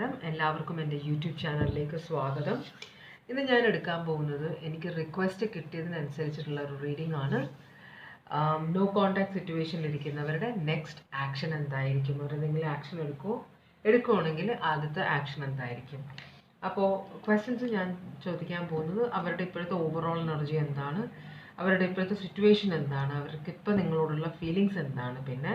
നമസ്കാരം, എല്ലാവർക്കും എൻ്റെ യൂട്യൂബ് ചാനലിലേക്ക് സ്വാഗതം. ഇന്ന് ഞാൻ എടുക്കാൻ പോകുന്നത് എനിക്ക് റിക്വസ്റ്റ് കിട്ടിയതിനനുസരിച്ചിട്ടുള്ള ഒരു റീഡിംഗ് ആണ്. നോ കോൺടാക്ട് സിറ്റുവേഷനിൽ ഇരിക്കുന്നവരുടെ നെക്സ്റ്റ് ആക്ഷൻ എന്തായിരിക്കും, അവരെന്തെങ്കിലും ആക്ഷൻ എടുക്കുകയാണെങ്കിൽ ആദ്യത്തെ ആക്ഷൻ എന്തായിരിക്കും. അപ്പോൾ ക്വസ്റ്റ്യൻസ് ഞാൻ ചോദിക്കാൻ പോകുന്നത് അവരുടെ ഇപ്പോഴത്തെ ഓവറോൾ എനർജി എന്താണ്, അവരുടെ ഇപ്പോഴത്തെ സിറ്റുവേഷൻ എന്താണ്, അവർക്ക് ഇപ്പോൾ നിങ്ങളോടുള്ള ഫീലിങ്സ് എന്താണ്, പിന്നെ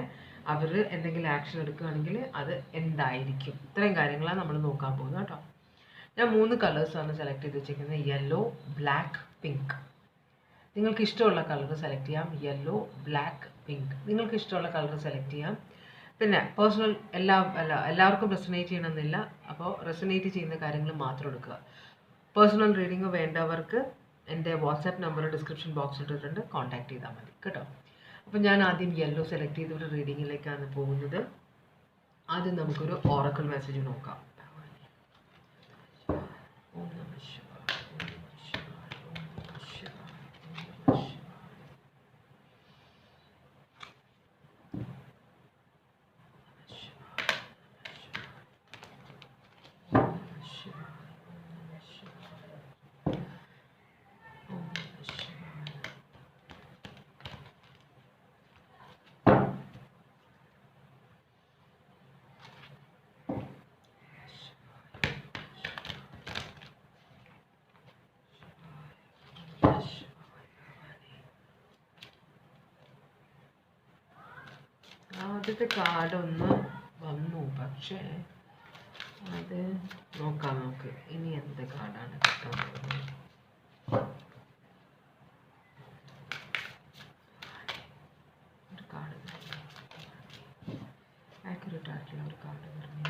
അവർ എന്തെങ്കിലും ആക്ഷൻ എടുക്കുകയാണെങ്കിൽ അത് എന്തായിരിക്കും. ഇത്രയും കാര്യങ്ങളാണ് നമ്മൾ നോക്കാൻ പോകുന്നത് കേട്ടോ. ഞാൻ 3 കളേഴ്സാണ് സെലക്ട് ചെയ്ത് വെച്ചിരിക്കുന്നത്. Yellow, black, pink. നിങ്ങൾക്ക് ഇഷ്ടമുള്ള കളർ സെലക്ട് ചെയ്യാം. Yellow, black, pink. നിങ്ങൾക്ക് ഇഷ്ടമുള്ള കളർ സെലക്ട് ചെയ്യാം. പിന്നെ പേഴ്സണൽ എല്ലാവർക്കും റെസൊനേറ്റ് ചെയ്യണമെന്നില്ല. അപ്പോൾ റെസൊനേറ്റ് ചെയ്യുന്ന കാര്യങ്ങൾ മാത്രം എടുക്കുക. പേഴ്സണൽ റീഡിംഗ് വേണ്ടവർക്ക് എൻ്റെ വാട്സാപ്പ് നമ്പർ ഡിസ്ക്രിപ്ഷൻ ബോക്സിൽ ഇട്ടിട്ടുണ്ട്, കോൺടാക്ട് ചെയ്താൽ മതി കേട്ടോ. അപ്പോൾ ഞാൻ ആദ്യം യെല്ലോ സെലക്ട് ചെയ്തൊരു റീഡിങ്ങിലേക്കാണ് പോകുന്നത്. ആദ്യം നമുക്കൊരു ഓറക്കിൾ മെസ്സേജ് നോക്കാം. ഓം നമഃ ശിവായ, ഓം നമഃ ശിവായ, ഓം നമഃ ശിവായ, ഓം നമഃ ശിവായ. ആദ്യത്തെ കാർഡ് ഒന്ന് വന്നു, പക്ഷേ അത് നോക്കാം നമുക്ക് ഇനി എന്ത് കാർഡാണ് കിട്ടാൻ പോകുന്നത്. ഒരു കാർഡ് ആക്യുറേറ്റ് ആയിട്ടുള്ള ഒരു കാർഡ് പറഞ്ഞു.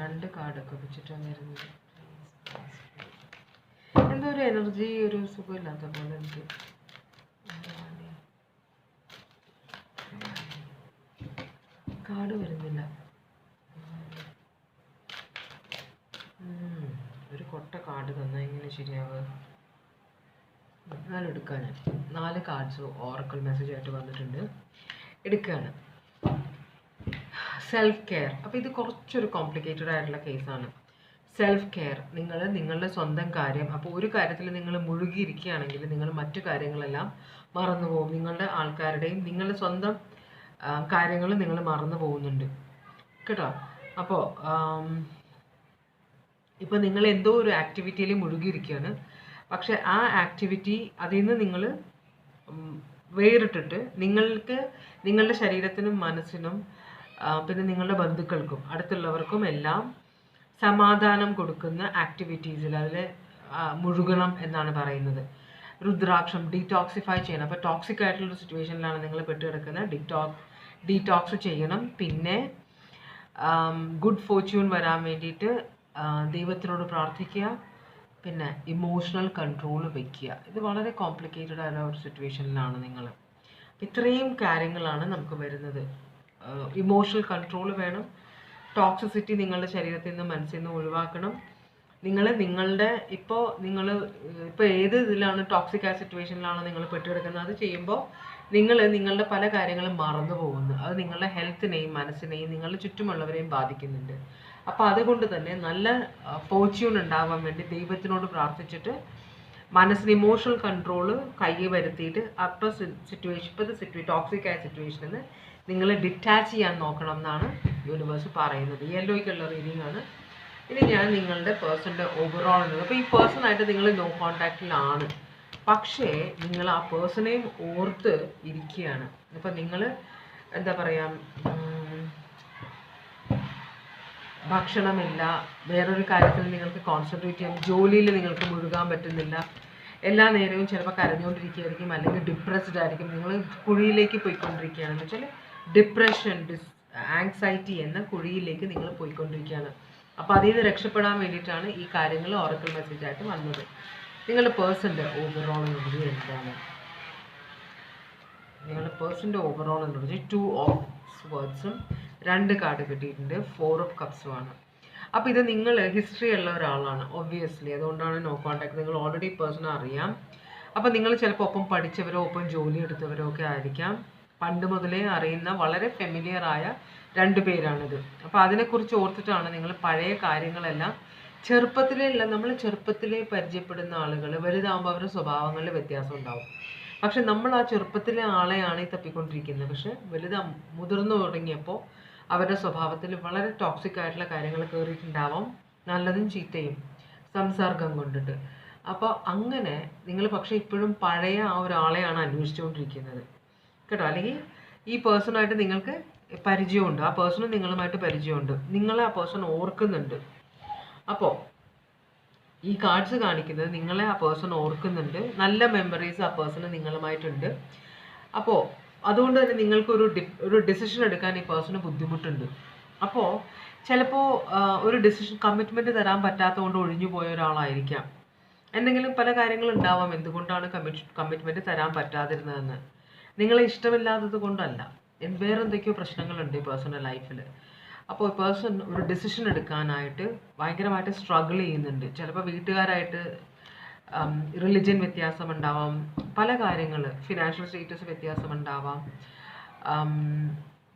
2 കാർഡൊക്കെ വെച്ചിട്ടാണ് വരുന്നത്. എന്തോ ഒരു എനർജി, ഒരു സുഖമില്ലാത്ത പോലെ എനിക്ക്. കാർഡ് വരുന്നില്ല. ഒരു കൊട്ട കാർഡ് തന്നാൽ എങ്ങനെ ശരിയാവുക? എന്നാലും എടുക്കാൻ ഞാൻ 4 കാർഡ്സ് ഓറക്കിൾ മെസ്സേജ് ആയിട്ട് വന്നിട്ടുണ്ട്, എടുക്കുകയാണ്. Self care. അപ്പോൾ ഇത് കുറച്ചൊരു കോംപ്ലിക്കേറ്റഡ് ആയിട്ടുള്ള കേസാണ്. സെൽഫ് കെയർ, നിങ്ങൾ നിങ്ങളുടെ സ്വന്തം കാര്യം, അപ്പോൾ ഒരു കാര്യത്തിൽ നിങ്ങൾ മുഴുകിയിരിക്കുകയാണെങ്കിൽ നിങ്ങൾ മറ്റു കാര്യങ്ങളെല്ലാം മറന്നു പോകും. നിങ്ങളുടെ ആൾക്കാരുടെയും നിങ്ങളുടെ സ്വന്തം കാര്യങ്ങൾ നിങ്ങൾ മറന്നു പോകുന്നുണ്ട് കേട്ടോ. അപ്പോൾ ഇപ്പോൾ നിങ്ങൾ എന്തോ ഒരു ആക്ടിവിറ്റിയിൽ മുഴുകിയിരിക്കുകയാണ്, പക്ഷെ ആ ആക്ടിവിറ്റി അതിൽ നിന്ന് നിങ്ങൾ വേറിട്ടിട്ട് നിങ്ങൾക്ക് നിങ്ങളുടെ ശരീരത്തിനും മനസ്സിനും പിന്നെ നിങ്ങളുടെ ബന്ധുക്കൾക്കും അടുത്തുള്ളവർക്കും എല്ലാം സമാധാനം കൊടുക്കുന്ന ആക്ടിവിറ്റീസിൽ അതിൽ മുഴുകണം എന്നാണ് പറയുന്നത്. രുദ്രാക്ഷം ഡീടോക്സിഫൈ ചെയ്യണം. അപ്പോൾ ടോക്സിക് ആയിട്ടുള്ള സിറ്റുവേഷനിലാണ് നിങ്ങൾ പെട്ടുകിടക്കുന്നത്. ഡീടോക്സ് ചെയ്യണം. പിന്നെ ഗുഡ് ഫോർച്യൂൺ വരാൻ വേണ്ടിയിട്ട് ദൈവത്തിനോട് പ്രാർത്ഥിക്കുക. പിന്നെ ഇമോഷണൽ കൺട്രോൾ വയ്ക്കുക. ഇത് വളരെ കോംപ്ലിക്കേറ്റഡ് ആയ ഒരു സിറ്റുവേഷനിലാണ് നിങ്ങൾ. ഇത്രയും കാര്യങ്ങളാണ് നമുക്ക് വരുന്നത്. ഇമോഷണൽ കൺട്രോൾ വേണം. ടോക്സിസിറ്റി നിങ്ങളുടെ ശരീരത്തിൽ നിന്ന് മനസ്സിൽ നിന്ന് ഒഴിവാക്കണം. നിങ്ങളുടെ ഇപ്പോൾ ഏത് ഇതിലാണ് ടോക്സിക് ആയ സിറ്റുവേഷനിലാണോ നിങ്ങൾ പെട്ടുകിടക്കുന്നത്, അത് ചെയ്യുമ്പോൾ നിങ്ങളുടെ പല കാര്യങ്ങളും മറന്നു പോകുന്നു. അത് നിങ്ങളുടെ ഹെൽത്തിനെയും മനസ്സിനെയും നിങ്ങളുടെ ചുറ്റുമുള്ളവരെയും ബാധിക്കുന്നുണ്ട്. അപ്പോൾ അതുകൊണ്ട് തന്നെ നല്ല ഫോർച്യൂൺ ഉണ്ടാവാൻ വേണ്ടി ദൈവത്തിനോട് പ്രാർത്ഥിച്ചിട്ട് മനസ്സിന് ഇമോഷണൽ കൺട്രോള് കൈ വരുത്തിയിട്ട് ഇപ്പോഴത്തെ ടോക്സിക് ആയ സിറ്റുവേഷനിൽ നിങ്ങൾ ഡിറ്റാച്ച് ചെയ്യാൻ നോക്കണം എന്നാണ് യൂണിവേഴ്സ് പറയുന്നത്. യെല്ലോയ്ക്കുള്ള റീഡിംഗ് ആണ്. ഇനി ഞാൻ നിങ്ങളുടെ പേഴ്സണിൻ്റെ ഓവറോൾ എന്നത്. അപ്പോൾ ഈ പേഴ്സണായിട്ട് നിങ്ങൾ നോ കോൺടാക്റ്റിലാണ്, പക്ഷേ നിങ്ങൾ ആ പേഴ്സണെയും ഓർത്ത് ഇരിക്കുകയാണ്. അപ്പം നിങ്ങൾ എന്താ പറയുക, ഭക്ഷണമില്ല, വേറൊരു കാര്യത്തിൽ നിങ്ങൾക്ക് കോൺസെൻട്രേറ്റ് ചെയ്യാം, ജോലിയിൽ നിങ്ങൾക്ക് മുഴുകാൻ പറ്റുന്നില്ല, എല്ലാ നേരവും ചിലപ്പോൾ കരഞ്ഞുകൊണ്ടിരിക്കുകയായിരിക്കും, അല്ലെങ്കിൽ ഡിപ്രസ്ഡ് ആയിരിക്കും, നിങ്ങൾ കുഴിയിലേക്ക് പോയിക്കൊണ്ടിരിക്കുകയാണെന്ന് വെച്ചാൽ ഡിപ്രഷൻ, ആങ്സൈറ്റി എന്ന കുഴിയിലേക്ക് നിങ്ങൾ പോയിക്കൊണ്ടിരിക്കുകയാണ്. അപ്പോൾ അതിൽ നിന്ന് രക്ഷപ്പെടാൻ വേണ്ടിയിട്ടാണ് ഈ കാര്യങ്ങൾ ഓറക്കിൾ മെസ്സേജ് ആയിട്ട് വന്നത്. നിങ്ങളുടെ പേഴ്സൻ്റെ ഓവറോൾ എനർജി എന്താണ്? നിങ്ങളുടെ പേഴ്സൻ്റെ ഓവറോൾ എനർജി 2 ഓഫ് സ്വേർഡ്സും 2 കാർഡ് കിട്ടിയിട്ടുണ്ട്, 4 ഓഫ് കപ്സുമാണ്. അപ്പോൾ ഇത് നിങ്ങൾ ഹിസ്റ്ററി ഉള്ള ഒരാളാണ് ഒബ്വിയസ്ലി, അതുകൊണ്ടാണ് നോ കോൺടാക്ട്. നിങ്ങൾ ഓൾറെഡി പേഴ്സണെ അറിയാം. അപ്പോൾ നിങ്ങൾ ചിലപ്പോൾ ഒപ്പം പഠിച്ചവരോ ഒപ്പം ജോലി എടുത്തവരോ ഒക്കെ ആയിരിക്കാം. പണ്ട് മുതലേ അറിയുന്ന വളരെ ഫെമിലിയർ ആയ 2 പേരാണിത്. അപ്പോൾ അതിനെക്കുറിച്ച് ഓർത്തിട്ടാണ് നിങ്ങൾ പഴയ കാര്യങ്ങളെല്ലാം നമ്മൾ ചെറുപ്പത്തിലേ പരിചയപ്പെടുന്ന ആളുകൾ വലുതാകുമ്പോൾ അവരുടെ സ്വഭാവങ്ങളിൽ വ്യത്യാസം ഉണ്ടാവും. പക്ഷെ നമ്മൾ ആ ചെറുപ്പത്തിലെ ആളെയാണ് ഈ തപ്പിക്കൊണ്ടിരിക്കുന്നത്. പക്ഷെ മുതിർന്നു തുടങ്ങിയപ്പോൾ അവരുടെ സ്വഭാവത്തിൽ വളരെ ടോക്സിക് ആയിട്ടുള്ള കാര്യങ്ങൾ കയറിയിട്ടുണ്ടാവാം, നല്ലതും ചീത്തയും സംസർഗം കൊണ്ടിട്ട്. അപ്പോൾ അങ്ങനെ നിങ്ങൾ പക്ഷെ ഇപ്പോഴും പഴയ ആ ഒരാളെയാണ് അന്വേഷിച്ചുകൊണ്ടിരിക്കുന്നത് കേട്ടോ. അല്ലെങ്കിൽ ഈ പേഴ്സണായിട്ട് നിങ്ങൾക്ക് പരിചയമുണ്ട്, ആ പേഴ്സണും നിങ്ങളുമായിട്ട് പരിചയമുണ്ട്, നിങ്ങളെ ആ പേഴ്സൺ ഓർക്കുന്നുണ്ട്. അപ്പോൾ ഈ കാർഡ്സ് കാണിക്കുന്നത് നിങ്ങളെ ആ പേഴ്സൺ ഓർക്കുന്നുണ്ട്, നല്ല മെമ്മറീസ് ആ പേഴ്സണ് നിങ്ങളുമായിട്ടുണ്ട്. അപ്പോൾ അതുകൊണ്ട് തന്നെ നിങ്ങൾക്കൊരു ഒരു ഡിസിഷൻ എടുക്കാൻ ഈ പേഴ്സണ് ബുദ്ധിമുട്ടുണ്ട്. അപ്പോൾ ചിലപ്പോൾ ഒരു കമ്മിറ്റ്മെൻറ്റ് തരാൻ പറ്റാത്തതുകൊണ്ട് ഒഴിഞ്ഞു പോയ ഒരാളായിരിക്കാം. എന്തെങ്കിലും പല കാര്യങ്ങളുണ്ടാവാം എന്തുകൊണ്ടാണ് കമ്മിറ്റ്മെൻറ്റ് തരാൻ പറ്റാതിരുന്നതെന്ന്. നിങ്ങളെ ഇഷ്ടമില്ലാത്തത് കൊണ്ടല്ല, വേറെ എന്തൊക്കെയോ പ്രശ്നങ്ങളുണ്ട് ഈ പേഴ്സണൽ ലൈഫിൽ. അപ്പോൾ പേഴ്സൺ ഒരു ഡിസിഷൻ എടുക്കാനായിട്ട് ഭയങ്കരമായിട്ട് സ്ട്രഗിൾ ചെയ്യുന്നുണ്ട്. ചിലപ്പോൾ വീട്ടുകാരായിട്ട് റിലിജൻ വ്യത്യാസം ഉണ്ടാവാം, പല കാര്യങ്ങൾ, ഫിനാൻഷ്യൽ സ്റ്റേറ്റസ് വ്യത്യാസം ഉണ്ടാവാം,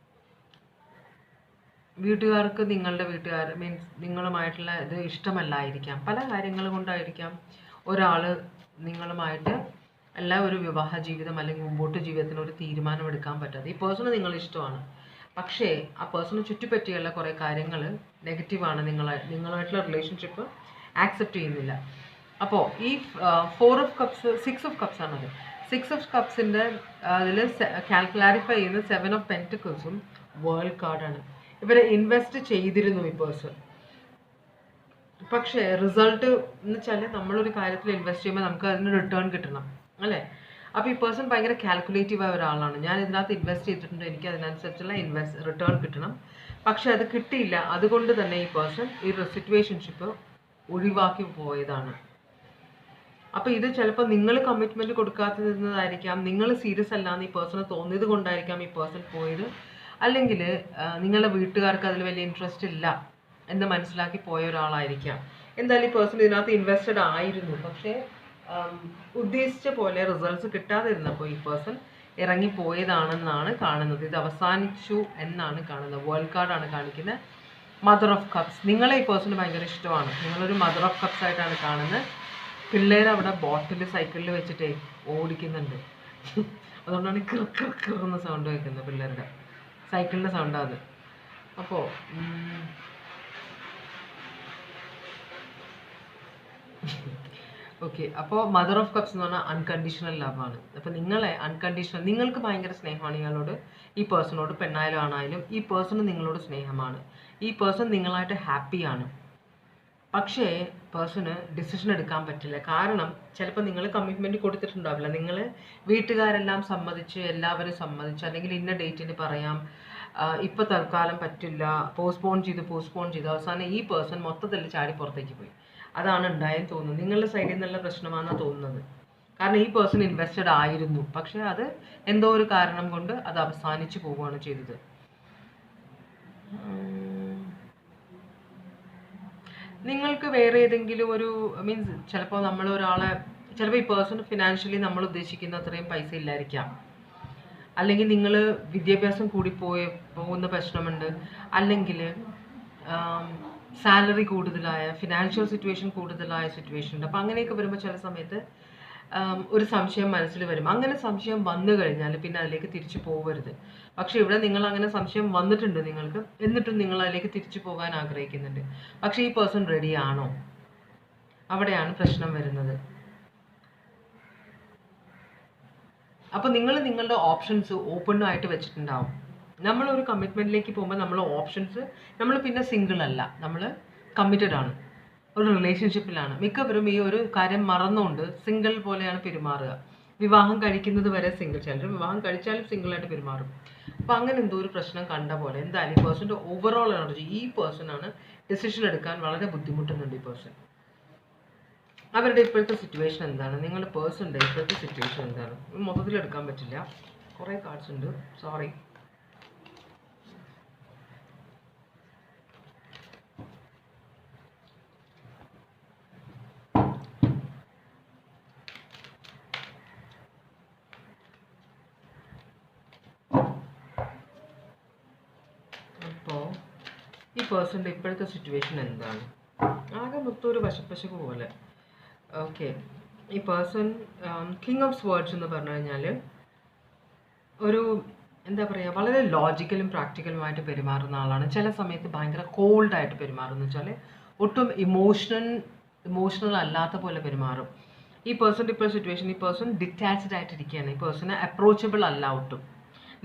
വീട്ടുകാർക്ക് നിങ്ങളുടെ വീട്ടുകാർ മീൻസ് നിങ്ങളുമായിട്ടുള്ള ഇത് ഇഷ്ടമല്ലായിരിക്കാം, പല കാര്യങ്ങൾ കൊണ്ടായിരിക്കാം ഒരാൾ നിങ്ങളുമായിട്ട് ഒരു വിവാഹ ജീവിതം അല്ലെങ്കിൽ മുമ്പോട്ട് ജീവിതത്തിന് ഒരു തീരുമാനം എടുക്കാൻ പറ്റാതെ. ഈ പേഴ്സണ് നിങ്ങൾ ഇഷ്ടമാണ്, പക്ഷേ ആ പേഴ്സണ് ചുറ്റിപ്പറ്റിയുള്ള കുറേ കാര്യങ്ങൾ നെഗറ്റീവാണ്, നിങ്ങളുമായിട്ടുള്ള റിലേഷൻഷിപ്പ് ആക്സെപ്റ്റ് ചെയ്യുന്നില്ല. അപ്പോൾ ഈ 4 ഓഫ് കപ്സ് 6 ഓഫ് കപ്സ് ആണത്. 6 ഓഫ് കപ്സിൻ്റെ അതിൽ ക്ലാരിഫൈ ചെയ്യുന്ന 7 ഓഫ് പെൻറ്റിക്കിൾസും വേൾഡ് കാർഡാണ്. ഇവരെ ഇൻവെസ്റ്റ് ചെയ്തിരുന്നു ഈ പേഴ്സൺ, പക്ഷേ റിസൾട്ട് എന്ന് വെച്ചാൽ നമ്മളൊരു കാര്യത്തിൽ ഇൻവെസ്റ്റ് ചെയ്യുമ്പോൾ നമുക്ക് അതിന് റിട്ടേൺ കിട്ടണം അല്ലേ. അപ്പോൾ ഈ പേഴ്സൺ ഭയങ്കര കാൽക്കുലേറ്റീവ് ആയ ഒരാളാണ്. ഞാൻ ഇതിനകത്ത് ഇൻവെസ്റ്റ് ചെയ്തിട്ടുണ്ട്, എനിക്ക് അതിനനുസരിച്ചുള്ള റിട്ടേൺ കിട്ടണം, പക്ഷെ അത് കിട്ടിയില്ല. അതുകൊണ്ട് തന്നെ ഈ പേഴ്സൺ ഈ സിറ്റുവേഷൻഷിപ്പ് ഒഴിവാക്കി പോയതാണ്. അപ്പോൾ ഇത് ചിലപ്പോൾ നിങ്ങൾ കമ്മിറ്റ്മെൻറ്റ് കൊടുക്കാതിരുന്നതായിരിക്കാം, നിങ്ങൾ സീരിയസ് അല്ലാന്ന് ഈ പേഴ്സണ് തോന്നിയത് കൊണ്ടായിരിക്കാം ഈ പേഴ്സൺ പോയത്. അല്ലെങ്കിൽ നിങ്ങളുടെ വീട്ടുകാർക്ക് അതിൽ വലിയ ഇൻട്രസ്റ്റ് ഇല്ല എന്ന് മനസ്സിലാക്കി പോയ ഒരാളായിരിക്കാം. എന്തായാലും ഈ പേഴ്സൺ ഇതിനകത്ത് ഇൻവെസ്റ്റഡ് ആയിരുന്നു, പക്ഷേ ഉദ്ദേശിച്ച പോലെ റിസൾട്ട്സ് കിട്ടാതിരുന്നപ്പോൾ ഈ പേഴ്സൺ ഇറങ്ങിപ്പോയതാണെന്നാണ് കാണുന്നത്. ഇത് അവസാനിച്ചു എന്നാണ് കാണുന്നത്. വേൾഡ് കാർഡാണ് കാണിക്കുന്നത്, മദർ ഓഫ് കപ്സ്. നിങ്ങളെ ഈ പേഴ്സണ് ഭയങ്കര ഇഷ്ടമാണ്, നിങ്ങളൊരു മദർ ഓഫ് കപ്സ് ആയിട്ടാണ് കാണുന്നത്. പിള്ളേർ അവിടെ ബോട്ടിൽ സൈക്കിളിൽ വെച്ചിട്ടേ ഓടിക്കുന്നുണ്ട്, അതുകൊണ്ടാണ് കിറുന്ന സൗണ്ട് വയ്ക്കുന്നത്. പിള്ളേരുടെ സൈക്കിളിൻ്റെ സൗണ്ടാണ് അത്. അപ്പോൾ ഓക്കെ, അപ്പോൾ മദർ ഓഫ് കപ്സ് എന്ന് പറഞ്ഞാൽ അൺകണ്ടീഷണൽ ലവാണ്. അപ്പോൾ നിങ്ങൾക്ക് ഭയങ്കര സ്നേഹമാണ് ഇയാളോട്, ഈ പേഴ്സണോട്, പെണ്ണായാലും ആണായാലും ഈ പേഴ്സണ് നിങ്ങളോട് സ്നേഹമാണ്. ഈ പേഴ്സൺ നിങ്ങളായിട്ട് ഹാപ്പിയാണ്. പക്ഷേ പേഴ്സണ് ഡിസിഷൻ എടുക്കാൻ പറ്റില്ല. കാരണം ചിലപ്പോൾ നിങ്ങൾ കമ്മിറ്റ്മെൻറ്റ് കൊടുത്തിട്ടുണ്ടാവില്ല, നിങ്ങൾ വീട്ടുകാരെല്ലാം സമ്മതിച്ച്, എല്ലാവരും സമ്മതിച്ച്, അല്ലെങ്കിൽ ഇന്ന ഡേറ്റിന് പറയാം, ഇപ്പോൾ തൽക്കാലം പറ്റില്ല, പോസ്റ്റ്പോൺ ചെയ്ത് അവസാനം ഈ പേഴ്സൺ മൊത്തത്തിൽ ചാടി പുറത്തേക്ക് പോയി. അതാണ് ഉണ്ടായെന്ന് തോന്നുന്നത്. നിങ്ങളുടെ സൈഡിൽ നിന്നുള്ള പ്രശ്നമാണെന്നാണ് തോന്നുന്നത്. കാരണം ഈ പേഴ്സൺ ഇൻവെസ്റ്റഡ് ആയിരുന്നു, പക്ഷേ അത് എന്തോ ഒരു കാരണം കൊണ്ട് അത് അവസാനിച്ചു പോവുകയാണ് ചെയ്തത്. നിങ്ങൾക്ക് വേറെ ഏതെങ്കിലും ഒരു മീൻസ് ചിലപ്പോൾ ചിലപ്പോൾ ഈ പേഴ്സൺ ഫിനാൻഷ്യലി നമ്മൾ ഉദ്ദേശിക്കുന്ന അത്രയും പൈസ ഇല്ലായിരിക്കാം, അല്ലെങ്കിൽ നിങ്ങൾ വിദ്യാഭ്യാസം കൂടി പോകുന്ന പ്രശ്നമുണ്ട്, അല്ലെങ്കിൽ സാലറി കൂടുതലായ, ഫിനാൻഷ്യൽ സിറ്റുവേഷൻ കൂടുതലായ സിറ്റുവേഷൻ ഉണ്ട്. അപ്പോൾ അങ്ങനെയൊക്കെ വരുമ്പോൾ ചില സമയത്ത് ഒരു സംശയം മനസ്സിൽ വരും. അങ്ങനെ സംശയം വന്നു കഴിഞ്ഞാൽ പിന്നെ അതിലേക്ക് തിരിച്ചു പോകരുത്. പക്ഷേ ഇവിടെ നിങ്ങൾ അങ്ങനെ സംശയം വന്നിട്ടുണ്ട് നിങ്ങൾക്ക്, എന്നിട്ടും നിങ്ങൾ അതിലേക്ക് തിരിച്ചു പോകാൻ ആഗ്രഹിക്കുന്നുണ്ട്. പക്ഷേ ഈ പേഴ്സൺ റെഡി ആണോ? അവിടെയാണ് പ്രശ്നം വരുന്നത്. അപ്പോൾ നിങ്ങൾ നിങ്ങളുടെ ഓപ്ഷൻസ് ഓപ്പൺ ആയിട്ട് വെച്ചിട്ടുണ്ടാവും. നമ്മളൊരു കമ്മിറ്റ്മെൻറ്റിലേക്ക് പോകുമ്പോൾ നമ്മൾ പിന്നെ സിംഗിൾ അല്ല, നമ്മൾ കമ്മിറ്റഡ് ആണ്, ഒരു റിലേഷൻഷിപ്പിലാണ്. മിക്കവരും ഈ ഒരു കാര്യം മറന്നുകൊണ്ട് സിംഗിൾ പോലെയാണ് പെരുമാറുക. വിവാഹം കഴിക്കുന്നത് വരെ സിംഗിൾ, ചിലർ വിവാഹം കഴിച്ചാലും സിംഗിളായിട്ട് പെരുമാറും. അപ്പോൾ അങ്ങനെ എന്തോ ഒരു പ്രശ്നം കണ്ട പോലെ എന്തായാലും ഈ പേഴ്സൻ്റെ ഓവറോൾ എനർജി, ഈ പേഴ്സണാണ് ഡിസിഷൻ എടുക്കാൻ വളരെ ബുദ്ധിമുട്ടുന്നുണ്ട്. ഈ പേഴ്സൺ അവരുടെ ഇപ്പോഴത്തെ സിറ്റുവേഷൻ എന്താണ്, നിങ്ങളുടെ പേഴ്സണിൻ്റെ ഇപ്പോഴത്തെ സിറ്റുവേഷൻ എന്താണ്, മൊത്തത്തിൽ എടുക്കാൻ പറ്റില്ല, കുറേ കാർഡ്സ് ഉണ്ട്, സോറി. അപ്പോൾ ഈ പേഴ്സൻ്റെ ഇപ്പോഴത്തെ സിറ്റുവേഷൻ എന്താണ്? ആകെ മൊത്തം ഒരു വശപ്പശക്ക് പോലെ. ഓക്കെ, ഈ പേഴ്സൺ കിങ് ഓഫ് സ്വേർഡ്സ് എന്ന് പറഞ്ഞു കഴിഞ്ഞാൽ ഒരു എന്താ പറയുക, വളരെ ലോജിക്കലും പ്രാക്ടിക്കലുമായിട്ട് പെരുമാറുന്ന ആളാണ്. ചില സമയത്ത് ഭയങ്കര കോൾഡായിട്ട് പെരുമാറുന്ന വെച്ചാൽ ഒട്ടും ഇമോഷണൽ അല്ലാത്ത പോലെ പെരുമാറും. ഈ പേഴ്സൻ്റെ ഇപ്പോൾ സിറ്റുവേഷൻ, ഈ പേഴ്സൺ ഡിറ്റാച്ച്ഡ് ആയിട്ടിരിക്കുകയാണ്. ഈ പേഴ്സണ് അപ്രോച്ചബിൾ അല്ല ഒട്ടും.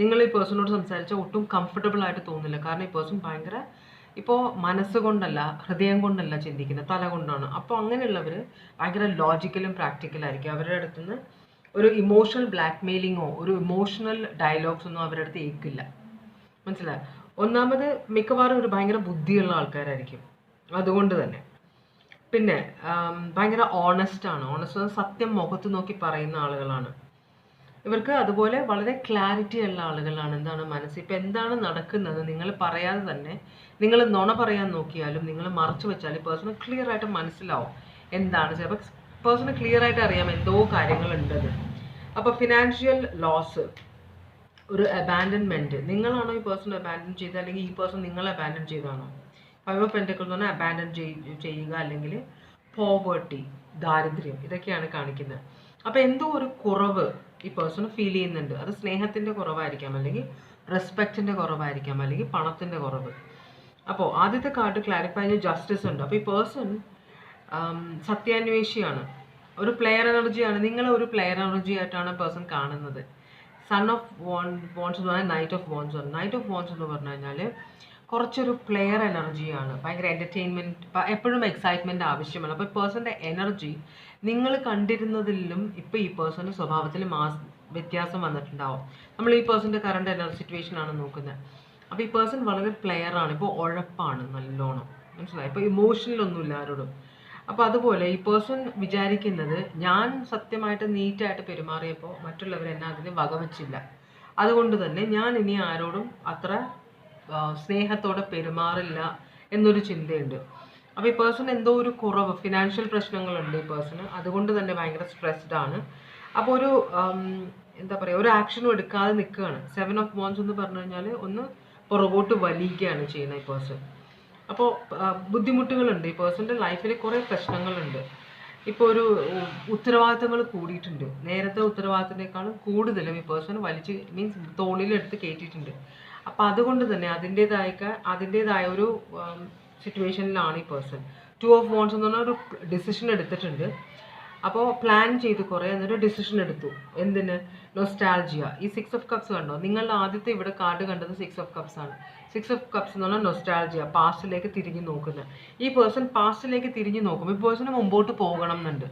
നിങ്ങൾ ഈ പേഴ്സണോട് സംസാരിച്ചാൽ ഒട്ടും കംഫർട്ടബിൾ ആയിട്ട് തോന്നില്ല. കാരണം ഈ പേഴ്സൺ ഭയങ്കര ഇപ്പോൾ മനസ്സുകൊണ്ടല്ല, ഹൃദയം കൊണ്ടല്ല ചിന്തിക്കുന്നത്, തല കൊണ്ടാണ്. അപ്പോൾ അങ്ങനെയുള്ളവർ ഭയങ്കര ലോജിക്കലും പ്രാക്ടിക്കലായിരിക്കും. അവരുടെ അടുത്തുനിന്ന് ഒരു ഇമോഷണൽ ബ്ലാക്ക് മെയിലിങ്ങോ ഒരു ഇമോഷണൽ ഡയലോഗ്സ് ഒന്നും അവരുടെ അടുത്ത് ഏൽക്കില്ല. മനസ്സിലായി? ഒന്നാമത് മിക്കവാറും ഒരു ഭയങ്കര ബുദ്ധിയുള്ള ആൾക്കാരായിരിക്കും. അതുകൊണ്ട് തന്നെ പിന്നെ ഭയങ്കര ഓണസ്റ്റ് ആണ്. സത്യം മുഖത്ത് നോക്കി പറയുന്ന ആളുകളാണ് ഇവർക്ക്. അതുപോലെ വളരെ ക്ലാരിറ്റി ഉള്ള ആളുകളാണ്. എന്താണ് മനസ്സ്, ഇപ്പം എന്താണ് നടക്കുന്നത് നിങ്ങൾ പറയാതെ തന്നെ, നിങ്ങൾ നുണ പറയാൻ നോക്കിയാലും നിങ്ങൾ മറച്ചു വെച്ചാൽ പേഴ്സണ് ക്ലിയർ ആയിട്ട് മനസ്സിലാവും എന്താണ്. ചിലപ്പോൾ പേഴ്സണ് ക്ലിയർ ആയിട്ട് അറിയാം എന്തോ കാര്യങ്ങളുണ്ടെന്ന്. അപ്പോൾ ഫിനാൻഷ്യൽ ലോസ്, ഒരു അബാൻഡൻമെൻറ്റ്, നിങ്ങളാണോ ഈ പേഴ്സൺ അബാൻഡൻ ചെയ്തത് അല്ലെങ്കിൽ ഈ പേഴ്സൺ നിങ്ങളെ അബാൻഡൻ ചെയ്തതാണോ? 5 ഓഫ് പെന്റക്കിൾസ് എന്ന് പറഞ്ഞാൽ അബാൻഡൻ ചെയ്യുക അല്ലെങ്കിൽ പോവേർട്ടി, ദാരിദ്ര്യം, ഇതൊക്കെയാണ് കാണിക്കുന്നത്. അപ്പോൾ എന്തോ ഒരു കുറവ് ഈ പേഴ്സൺ ഫീൽ ചെയ്യുന്നുണ്ട്. അത് സ്നേഹത്തിൻ്റെ കുറവായിരിക്കാം, അല്ലെങ്കിൽ റെസ്പെക്റ്റിൻ്റെ കുറവായിരിക്കാം, അല്ലെങ്കിൽ പണത്തിൻ്റെ കുറവ്. അപ്പോൾ ആദ്യത്തെ കാർഡ് ക്ലാരിഫൈ ചെയ്ത് ജസ്റ്റിസ് ഉണ്ട്. അപ്പോൾ ഈ പേഴ്സൺ സത്യാന്വേഷിയാണ്, ഒരു പ്ലെയർ എനർജിയാണ്. നിങ്ങളെ ഒരു പ്ലെയർ എനർജി ആയിട്ടാണ് പേഴ്സൺ കാണുന്നത്. സൺ ഓഫ് വോൺസ് എന്ന് പറഞ്ഞാൽ നൈറ്റ് ഓഫ് വോൺസ് ആണ്. നൈറ്റ് ഓഫ് വോൺസ് എന്ന് പറഞ്ഞു കഴിഞ്ഞാൽ കുറച്ചൊരു പ്ലെയർ എനർജിയാണ്. ഭയങ്കര എൻ്റർടൈൻമെൻറ്റ്, എപ്പോഴും എക്സൈറ്റ്മെൻറ്റ് ആവശ്യമാണ്. അപ്പോൾ പേഴ്സൻ്റെ എനർജി നിങ്ങൾ കണ്ടിരുന്നതിലും ഇപ്പോൾ ഈ പേഴ്സൻ്റെ സ്വഭാവത്തിൽ വ്യത്യാസം വന്നിട്ടുണ്ടാവും. നമ്മൾ ഈ പേഴ്സൻ്റെ കറണ്ട് എനർജി സിറ്റുവേഷൻ ആണ് നോക്കുന്നത്. അപ്പോൾ ഈ പേഴ്സൺ വളരെ പ്ലെയറാണ്, ഇപ്പോൾ ഉഴപ്പാണ് നല്ലോണം. മനസ്സിലായി? ഇപ്പോൾ ഇമോഷണലൊന്നുമില്ല ആരോടും. അപ്പോൾ അതുപോലെ ഈ പേഴ്സൺ വിചാരിക്കുന്നത്, ഞാൻ സത്യമായിട്ട് നീറ്റായിട്ട് പെരുമാറിയപ്പോൾ മറ്റുള്ളവർ എന്നെ അതിന് വകവച്ചില്ല, അതുകൊണ്ട് തന്നെ ഞാൻ ഇനി ആരോടും അത്ര സ്നേഹത്തോടെ പെരുമാറില്ല എന്നൊരു ചിന്തയുണ്ട്. അപ്പോൾ ഈ പേഴ്സൺ എന്തോ ഒരു കുറവ്, ഫിനാൻഷ്യൽ പ്രശ്നങ്ങളുണ്ട് ഈ പേഴ്സണ്. അതുകൊണ്ട് തന്നെ ഭയങ്കര സ്ട്രെസ്ഡ് ആണ്. അപ്പോൾ ഒരു എന്താ പറയുക, ഒരു ആക്ഷനും എടുക്കാതെ നിൽക്കുകയാണ്. 7 ഓഫ് വോൺസ് എന്ന് പറഞ്ഞു കഴിഞ്ഞാൽ ഒന്ന് പുറകോട്ട് വലിക്കുകയാണ് ചെയ്യുന്നത് ഈ പേഴ്സൺ. അപ്പോൾ ബുദ്ധിമുട്ടുകളുണ്ട് ഈ പേഴ്സൻ്റെ ലൈഫിൽ, കുറേ പ്രശ്നങ്ങളുണ്ട്. ഇപ്പോൾ ഒരു ഉത്തരവാദിത്തങ്ങൾ കൂടിയിട്ടുണ്ട്. നേരത്തെ ഉത്തരവാദിത്തത്തിനേക്കാളും കൂടുതലും ഈ പേഴ്സൺ വലിച്ച് മീൻസ് തോളിലെടുത്ത് കയറ്റിയിട്ടുണ്ട്. അപ്പോൾ അതുകൊണ്ട് തന്നെ അതിൻ്റേതായ ഒരു സിറ്റുവേഷനിലാണ് ഈ പേഴ്സൺ. 2 ഓഫ് വോൺസ് എന്ന് പറഞ്ഞാൽ ഒരു ഡിസിഷൻ എടുത്തിട്ടുണ്ട്. അപ്പോൾ പ്ലാൻ ചെയ്ത് കുറേ എന്നിട്ട് ഡിസിഷൻ എടുത്തു. എന്തിന്? നൊസ്റ്റാൾജിയ. ഈ 6 ഓഫ് കപ്സ് കണ്ടോ? നിങ്ങളുടെ ആദ്യത്തെ ഇവിടെ കാർഡ് കണ്ടത് 6 ഓഫ് കപ്സ് ആണ്. 6 ഓഫ് കപ്സ് എന്ന് പറഞ്ഞാൽ നൊസ്റ്റാൾജിയ, പാസ്റ്റിലേക്ക് തിരിഞ്ഞു നോക്കുന്നത്. ഈ പേഴ്സൺ പാസ്റ്റിലേക്ക് തിരിഞ്ഞു നോക്കും. ഈ പേഴ്സണ് മുമ്പോട്ട് പോകണം എന്നുണ്ട്,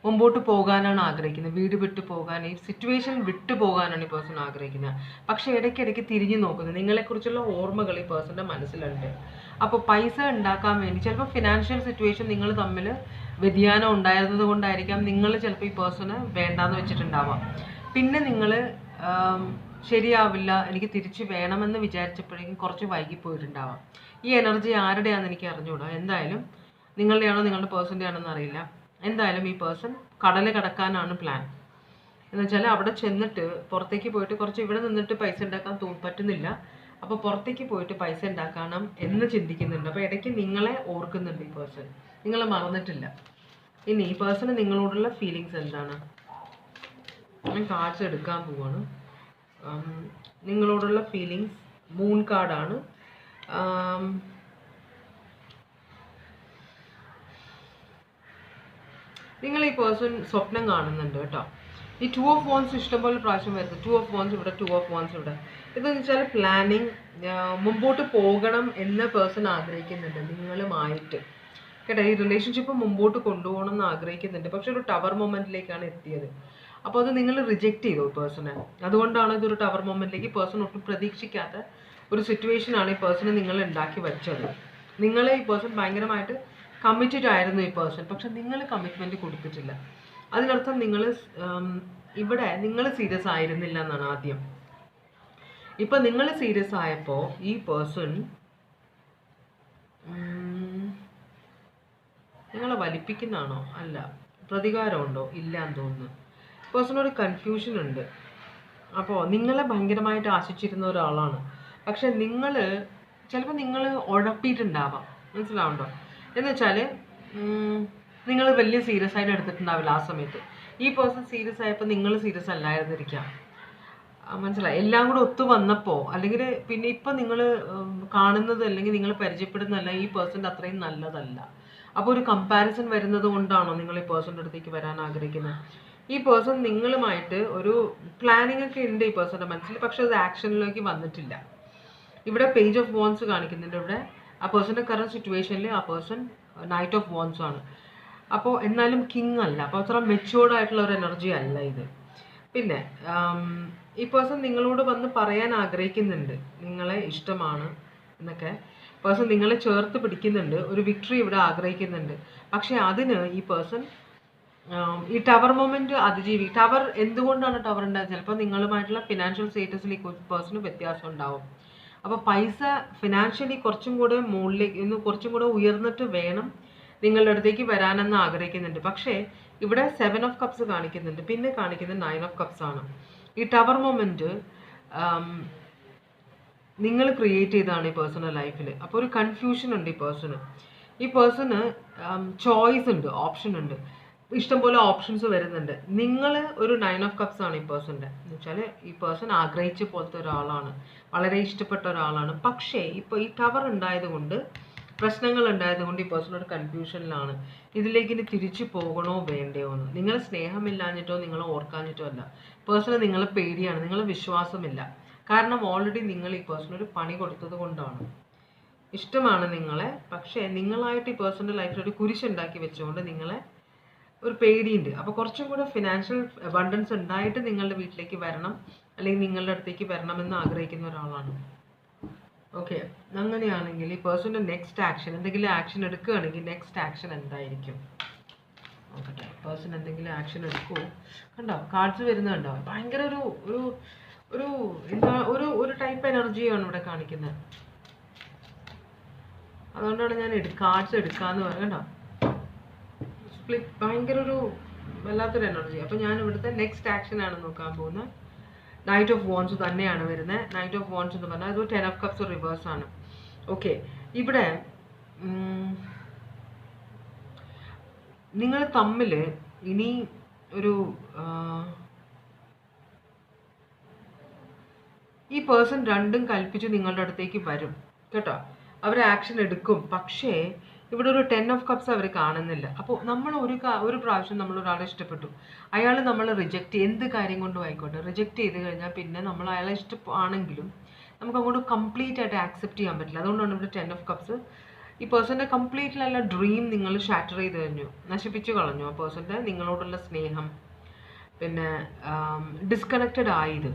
മുമ്പോട്ട് പോകാനാണ് ആഗ്രഹിക്കുന്നത്. വീട് വിട്ടു പോകാൻ, ഈ സിറ്റുവേഷൻ വിട്ടു പോകാനാണ് ഈ പേഴ്സൺ ആഗ്രഹിക്കുന്നത്. പക്ഷേ ഇടയ്ക്കിടയ്ക്ക് തിരിഞ്ഞു നോക്കുന്നത്. നിങ്ങളെക്കുറിച്ചുള്ള ഓർമ്മകൾ ഈ പേഴ്സൻ്റെ മനസ്സിലുണ്ട്. അപ്പോൾ പൈസ ഉണ്ടാക്കാൻ വേണ്ടി, ചിലപ്പോൾ ഫിനാൻഷ്യൽ സിറ്റുവേഷൻ നിങ്ങൾ തമ്മിൽ വ്യതിയാനം ഉണ്ടായിരുന്നത് കൊണ്ടായിരിക്കാം നിങ്ങൾ ചിലപ്പോൾ ഈ പേഴ്സണ് വേണ്ടാന്ന് വെച്ചിട്ടുണ്ടാവാം. പിന്നെ നിങ്ങൾ ശരിയാവില്ല, എനിക്ക് തിരിച്ച് വേണമെന്ന് വിചാരിച്ചപ്പോഴേക്കും കുറച്ച് വൈകിപ്പോയിട്ടുണ്ടാവാം. ഈ എനർജി ആരുടെയാണെന്ന് എനിക്ക് അറിഞ്ഞുകൂടാ. എന്തായാലും നിങ്ങളുടെയാണോ നിങ്ങളുടെ പേഴ്സൻ്റെ ആണെന്ന് അറിയില്ല. എന്തായാലും ഈ പേഴ്സൺ കടൽ കടക്കാനാണ് പ്ലാൻ. എന്ന് വെച്ചാൽ അവിടെ ചെന്നിട്ട് പുറത്തേക്ക് പോയിട്ട് കുറച്ച്, ഇവിടെ നിന്നിട്ട് പൈസ ഉണ്ടാക്കാൻ പറ്റുന്നില്ല, അപ്പോൾ പുറത്തേക്ക് പോയിട്ട് പൈസ ഉണ്ടാക്കണം എന്ന് ചിന്തിക്കുന്നുണ്ട്. അപ്പോൾ ഇടയ്ക്ക് നിങ്ങളെ ഓർക്കുന്നുണ്ട് ഈ പേഴ്സൺ, നിങ്ങളെ മറന്നിട്ടില്ല. ഇനി ഈ പേഴ്സണ് നിങ്ങളോടുള്ള ഫീലിങ്സ് എന്താണ്? ഞാൻ കാർഡ്സ് എടുക്കാൻ പോവാണ്. നിങ്ങളോടുള്ള ഫീലിങ്സ് മൂൺ കാർഡാണ്. നിങ്ങൾ ഈ പേഴ്സൺ സ്വപ്നം കാണുന്നുണ്ട് കേട്ടോ. ഈ 2 ഓഫ് വോൺസ് ഇഷ്ടംപോലെ പ്രാവശ്യം വരുന്നത്. 2 ഓഫ് വോൺസ് ഇവിടെ, 2 ഓഫ് വോൺസ് ഇവിടെ. ഇതെന്ന് വെച്ചാൽ പ്ലാനിങ്, മുമ്പോട്ട് പോകണം എന്ന് പേഴ്സൺ ആഗ്രഹിക്കുന്നുണ്ട് നിങ്ങളുമായിട്ട് കേട്ടോ. ഈ റിലേഷൻഷിപ്പ് മുമ്പോട്ട് കൊണ്ടുപോകണം എന്ന് ആഗ്രഹിക്കുന്നുണ്ട്. പക്ഷെ ഒരു ടവർ മൊമെന്റിലേക്കാണ് എത്തിയത്. അപ്പോൾ അത് നിങ്ങൾ റിജക്റ്റ് ചെയ്തു പേഴ്സണെ. അതുകൊണ്ടാണ് ഇതൊരു ടവർ മൊമെന്റിലേക്ക് പേഴ്സൺ ഒട്ടും പ്രതീക്ഷിക്കാത്ത ഒരു സിറ്റുവേഷനാണ് ഈ പേഴ്സണ് നിങ്ങൾ ഉണ്ടാക്കി വെച്ചത്. നിങ്ങളെ ഈ പേഴ്സൺ ഭയങ്കരമായിട്ട് കമ്മിറ്റഡ് ആയിരുന്നു ഈ പേഴ്സൺ, പക്ഷെ നിങ്ങൾ കമ്മിറ്റ്മെൻറ്റ് കൊടുത്തിട്ടില്ല. അതിനർത്ഥം ഇവിടെ നിങ്ങൾ സീരിയസ് ആയിരുന്നില്ല എന്നാണ് ആദ്യം. ഇപ്പം നിങ്ങൾ സീരിയസ് ആയപ്പോൾ ഈ പേഴ്സൺ നിങ്ങളെ വലിപ്പിക്കുന്നതാണോ? അല്ല. പ്രതികാരമുണ്ടോ? ഇല്ല എന്ന് തോന്നുന്നു. പേഴ്സണൊരു കൺഫ്യൂഷൻ ഉണ്ട്. അപ്പോൾ നിങ്ങളെ ഭയങ്കരമായിട്ട് ആശിച്ചിരുന്ന ഒരാളാണ്. പക്ഷെ നിങ്ങൾ ചിലപ്പോൾ നിങ്ങൾ ഉഴപ്പിയിട്ടുണ്ടാവാം, മനസ്സിലാവുണ്ടോ? എന്ന് വെച്ചാൽ നിങ്ങൾ വലിയ സീരിയസ് ആയിട്ട് എടുത്തിട്ടുണ്ടാവില്ല ആ സമയത്ത്. ഈ പേഴ്സൺ സീരിയസ് ആയപ്പോൾ നിങ്ങൾ സീരിയസ് അല്ലായിരുന്നിരിക്കാം. മനസ്സിലായി? എല്ലാം കൂടെ ഒത്തു വന്നപ്പോൾ, അല്ലെങ്കിൽ പിന്നെ ഇപ്പം നിങ്ങൾ കാണുന്നത് അല്ലെങ്കിൽ നിങ്ങൾ പരിചയപ്പെടുന്നതല്ല ഈ പേഴ്സൻ്റെ അത്രയും നല്ലതല്ല. അപ്പോൾ ഒരു കമ്പാരിസൺ വരുന്നത് കൊണ്ടാണോ നിങ്ങൾ ഈ പേഴ്സൻ്റെ അടുത്തേക്ക് വരാൻ ആഗ്രഹിക്കുന്നത്? ഈ പേഴ്സൺ നിങ്ങളുമായിട്ട് ഒരു പ്ലാനിങ് ഒക്കെ ഉണ്ട് ഈ പേഴ്സൻ്റെ മനസ്സിൽ, പക്ഷെ അത് ആക്ഷനിലേക്ക് വന്നിട്ടില്ല. ഇവിടെ പേജ് ഓഫ് വോൺസ് കാണിക്കുന്നുണ്ട്. ഇവിടെ ആ പേഴ്സൻ്റെ കറന്റ് സിറ്റുവേഷനിൽ ആ പേഴ്സൺ നൈറ്റ് ഓഫ് വോൺസ് ആണ്. അപ്പോൾ എന്നാലും കിങ് അല്ല, അപ്പോൾ അത്ര മെച്യൂർഡ് ആയിട്ടുള്ള ഒരു എനർജി അല്ല ഇത്. പിന്നെ ഈ പേഴ്സൺ നിങ്ങളോട് വന്ന് പറയാൻ ആഗ്രഹിക്കുന്നുണ്ട് നിങ്ങളെ ഇഷ്ടമാണ് എന്നൊക്കെ. പേഴ്സൺ നിങ്ങളെ ചേർത്ത് പിടിക്കുന്നുണ്ട്, ഒരു വിക്ടറി ഇവിടെ ആഗ്രഹിക്കുന്നുണ്ട്. പക്ഷെ അതിന് ഈ പേഴ്സൺ ഈ ടവർ മൊമെന്റ് ടവർ എന്തുകൊണ്ടാണ് ടവർ ഉണ്ടായത്? ചിലപ്പോൾ നിങ്ങളുമായിട്ടുള്ള ഫിനാൻഷ്യൽ സ്റ്റേറ്റസിൽ ഈ പേഴ്സണ് വ്യത്യാസം ഉണ്ടാവും. അപ്പോൾ പൈസ ഫിനാൻഷ്യലി കുറച്ചും കൂടെ മുകളിലേക്ക് കുറച്ചും കൂടെ ഉയർന്നിട്ട് വേണം നിങ്ങളുടെ അടുത്തേക്ക് വരാനെന്ന് ആഗ്രഹിക്കുന്നുണ്ട്. പക്ഷേ ഇവിടെ 7 ഓഫ് കപ്സ് കാണിക്കുന്നുണ്ട്, പിന്നെ കാണിക്കുന്നത് 9 ഓഫ് കപ്സ് ആണ്. ഈ ടവർ മൊമെന്റ് നിങ്ങൾ ക്രിയേറ്റ് ചെയ്തതാണ് ഈ പേഴ്സണൽ ലൈഫിൽ. അപ്പോൾ ഒരു കൺഫ്യൂഷൻ ഉണ്ട് ഈ പേഴ്സണ് ചോയ്സ് ഉണ്ട്, ഓപ്ഷൻ ഉണ്ട്, ഇഷ്ടംപോലെ ഓപ്ഷൻസ് വരുന്നുണ്ട്. നിങ്ങൾ ഒരു 9 ഓഫ് കപ്സ് ആണ് ഈ പേഴ്സൻ്റെ. എന്ന് വെച്ചാൽ ഈ പേഴ്സൺ ആഗ്രഹിച്ച പോലത്തെ ഒരാളാണ്, വളരെ ഇഷ്ടപ്പെട്ട ഒരാളാണ്. പക്ഷേ ഇപ്പോൾ ഈ ടവർ ഉണ്ടായതുകൊണ്ട്, പ്രശ്നങ്ങൾ ഉണ്ടായതുകൊണ്ട് ഈ പേഴ്സൺ ഒരു കൺഫ്യൂഷനിലാണ്. ഇതിലേക്ക് ഇനി തിരിച്ചു പോകണോ വേണ്ടയോ എന്ന്. നിങ്ങൾ സ്നേഹമില്ലാഞ്ഞിട്ടോ നിങ്ങൾ ഓർക്കാഞ്ഞിട്ടോ അല്ല, പേഴ്സണ് നിങ്ങളെ പേടിയാണ്, നിങ്ങളെ വിശ്വാസമില്ല. കാരണം ഓൾറെഡി നിങ്ങൾ ഈ പേഴ്സണൊരു പണി കൊടുത്തത് കൊണ്ടാണ്. ഇഷ്ടമാണ് നിങ്ങളെ, പക്ഷേ നിങ്ങളായിട്ട് ഈ പേഴ്സണൽ ലൈഫിൽ ഒരു കുരിശുണ്ടാക്കി വെച്ചുകൊണ്ട് നിങ്ങളെ ഒരു പേടിയുണ്ട്. അപ്പോൾ കുറച്ചും കൂടെ ഫിനാൻഷ്യൽ അബണ്ടൻസ് ഉണ്ടായിട്ട് നിങ്ങളുടെ വീട്ടിലേക്ക് വരണം, അല്ലെങ്കിൽ നിങ്ങളുടെ അടുത്തേക്ക് വരണമെന്ന് ആഗ്രഹിക്കുന്ന ഒരാളാണ്. ഓക്കെ, അങ്ങനെയാണെങ്കിൽ ഈ പേഴ്സൻ്റെ നെക്സ്റ്റ് ആക്ഷൻ, എന്തെങ്കിലും ആക്ഷൻ എടുക്കുകയാണെങ്കിൽ നെക്സ്റ്റ് ആക്ഷൻ എന്തായിരിക്കും നോക്കട്ടെ. പേഴ്സൺ എന്തെങ്കിലും ആക്ഷൻ എടുക്കുമോ? കണ്ടോ കാർഡ്സ് വരുന്നത് കണ്ടോ? ഭയങ്കര ഒരു ഒരു ഒരു എന്താ ഒരു ടൈപ്പ് എനർജിയാണ് ഇവിടെ കാണിക്കുന്നത്. അതുകൊണ്ടാണ് ഞാൻ കാർഡ്സ് എടുക്കാമെന്ന് പറയുന്നത്. കണ്ടോ സ്പ്ലിറ്റ്, ഭയങ്കര ഒരു വല്ലാത്തൊരു എനർജി. അപ്പോൾ ഞാൻ ഇവിടുത്തെ നെക്സ്റ്റ് ആക്ഷൻ ആണ് നോക്കാൻ പോകുന്നത്. നൈറ്റ് ഓഫ് വോൺസ് തന്നെയാണ് വരുന്നത്. നൈറ്റ് ഓഫ് വോൺസ് എന്ന് പറഞ്ഞാൽ അത് 10 ഓഫ് കപ്സ് റിവേഴ്സ് ആണ്. ഓക്കെ, ഇവിടെ നിങ്ങൾ തമ്മിൽ ഇനി ഒരു ഈ പേഴ്സൺ രണ്ടും കൽപ്പിച്ച് നിങ്ങളുടെ അടുത്തേക്ക് വരും കേട്ടോ. അവർ ആക്ഷൻ എടുക്കും. പക്ഷേ ഇവിടെ ഒരു 10 ഓഫ് കപ്സ് അവർ കാണുന്നില്ല. അപ്പോൾ നമ്മൾ ഒരു പ്രാവശ്യം നമ്മൾ ഒരാളെ ഇഷ്ടപ്പെട്ടു, അയാൾ നമ്മൾ റിജക്റ്റ്, എന്ത് കാര്യം കൊണ്ടും ആയിക്കോട്ടെ റിജക്റ്റ് ചെയ്ത് കഴിഞ്ഞാൽ പിന്നെ നമ്മൾ അയാളെ ഇഷ്ടമാണെങ്കിലും നമുക്ക് അങ്ങോട്ട് കംപ്ലീറ്റ് ആയിട്ട് ആക്സെപ്റ്റ് ചെയ്യാൻ പറ്റില്ല. അതുകൊണ്ടാണ് ഇവിടെ 10 ഓഫ് കപ്സ്. ഈ പേഴ്സൻ്റെ കംപ്ലീറ്റ്ലുള്ള ഡ്രീം നിങ്ങൾ ഷാറ്റർ ചെയ്ത് കഴിഞ്ഞു, നശിപ്പിച്ചു കളഞ്ഞു. ആ പേഴ്സൻ്റെ നിങ്ങളോടുള്ള സ്നേഹം, പിന്നെ ഡിസ്കണക്റ്റഡ് ആയത്,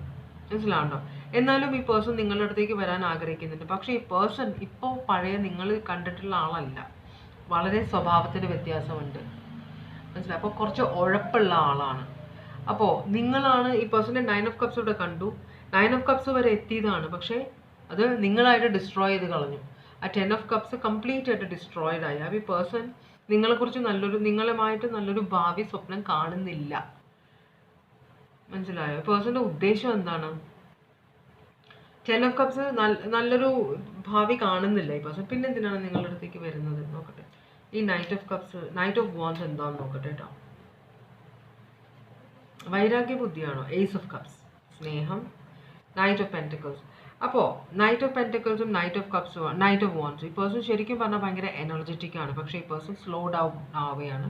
മനസ്സിലാവുണ്ടോ? എന്നാലും ഈ പേഴ്സൺ നിങ്ങളുടെ അടുത്തേക്ക് വരാൻ ആഗ്രഹിക്കുന്നുണ്ട്. പക്ഷേ ഈ പേഴ്സൺ ഇപ്പോൾ പഴയ നിങ്ങൾ കണ്ടിട്ടുള്ള ആളല്ല, വളരെ സ്വഭാവത്തിന് വ്യത്യാസമുണ്ട്, മനസ്സിലായി? അപ്പോൾ കുറച്ച് ഉഴപ്പുള്ള ആളാണ്. അപ്പോൾ നിങ്ങളാണ് ഈ പേഴ്സൻ്റെ 9 ഓഫ് കപ്സ് ഇവിടെ കണ്ടു, 9 ഓഫ് കപ്സ് വരെ എത്തിയതാണ്. പക്ഷേ അത് നിങ്ങളായിട്ട് ഡിസ്ട്രോയ് ചെയ്ത് കളഞ്ഞു. ആ 10 ഓഫ് കപ്സ് കംപ്ലീറ്റ് ആയിട്ട് ഡിസ്ട്രോയിഡ് ആയി. അപ്പോൾ ഈ പേഴ്സൺ നിങ്ങളെക്കുറിച്ച് നിങ്ങളുമായിട്ട് നല്ലൊരു ഭാവി സ്വപ്നം കാണുന്നില്ല, മനസ്സിലായോ? പേഴ്സൻ്റെ ഉദ്ദേശം എന്താണ്? 10 ഓഫ് കപ്സ് നല്ലൊരു ഭാവി കാണുന്നില്ല ഈ പേഴ്സൺ. പിന്നെ എന്തിനാണ് നിങ്ങളുടെ അടുത്തേക്ക് വരുന്നത് നോക്കട്ടെ. ഈ knight of cups, knight of wands എന്താണെന്ന് നോക്കട്ടെ കേട്ടോ. വൈരാഗ്യ ബുദ്ധിയാണോ? ഏസ് ഓഫ് കപ്സ്, സ്നേഹം, നൈറ്റ് ഓഫ് പെന്റിക്കിൾസ്. അപ്പോൾ നൈറ്റ് ഓഫ് പെന്റിക്കിൾസും നൈറ്റ് ഓഫ് കപ്സും നൈറ്റ് ഓഫ് വോൺസും ഈ പേഴ്സൺ ശരിക്കും പറഞ്ഞാൽ ഭയങ്കര എനർജറ്റിക് ആണ്. പക്ഷേ ഈ പേഴ്സൺ സ്ലോ ഡൗൺ ആവുകയാണ്.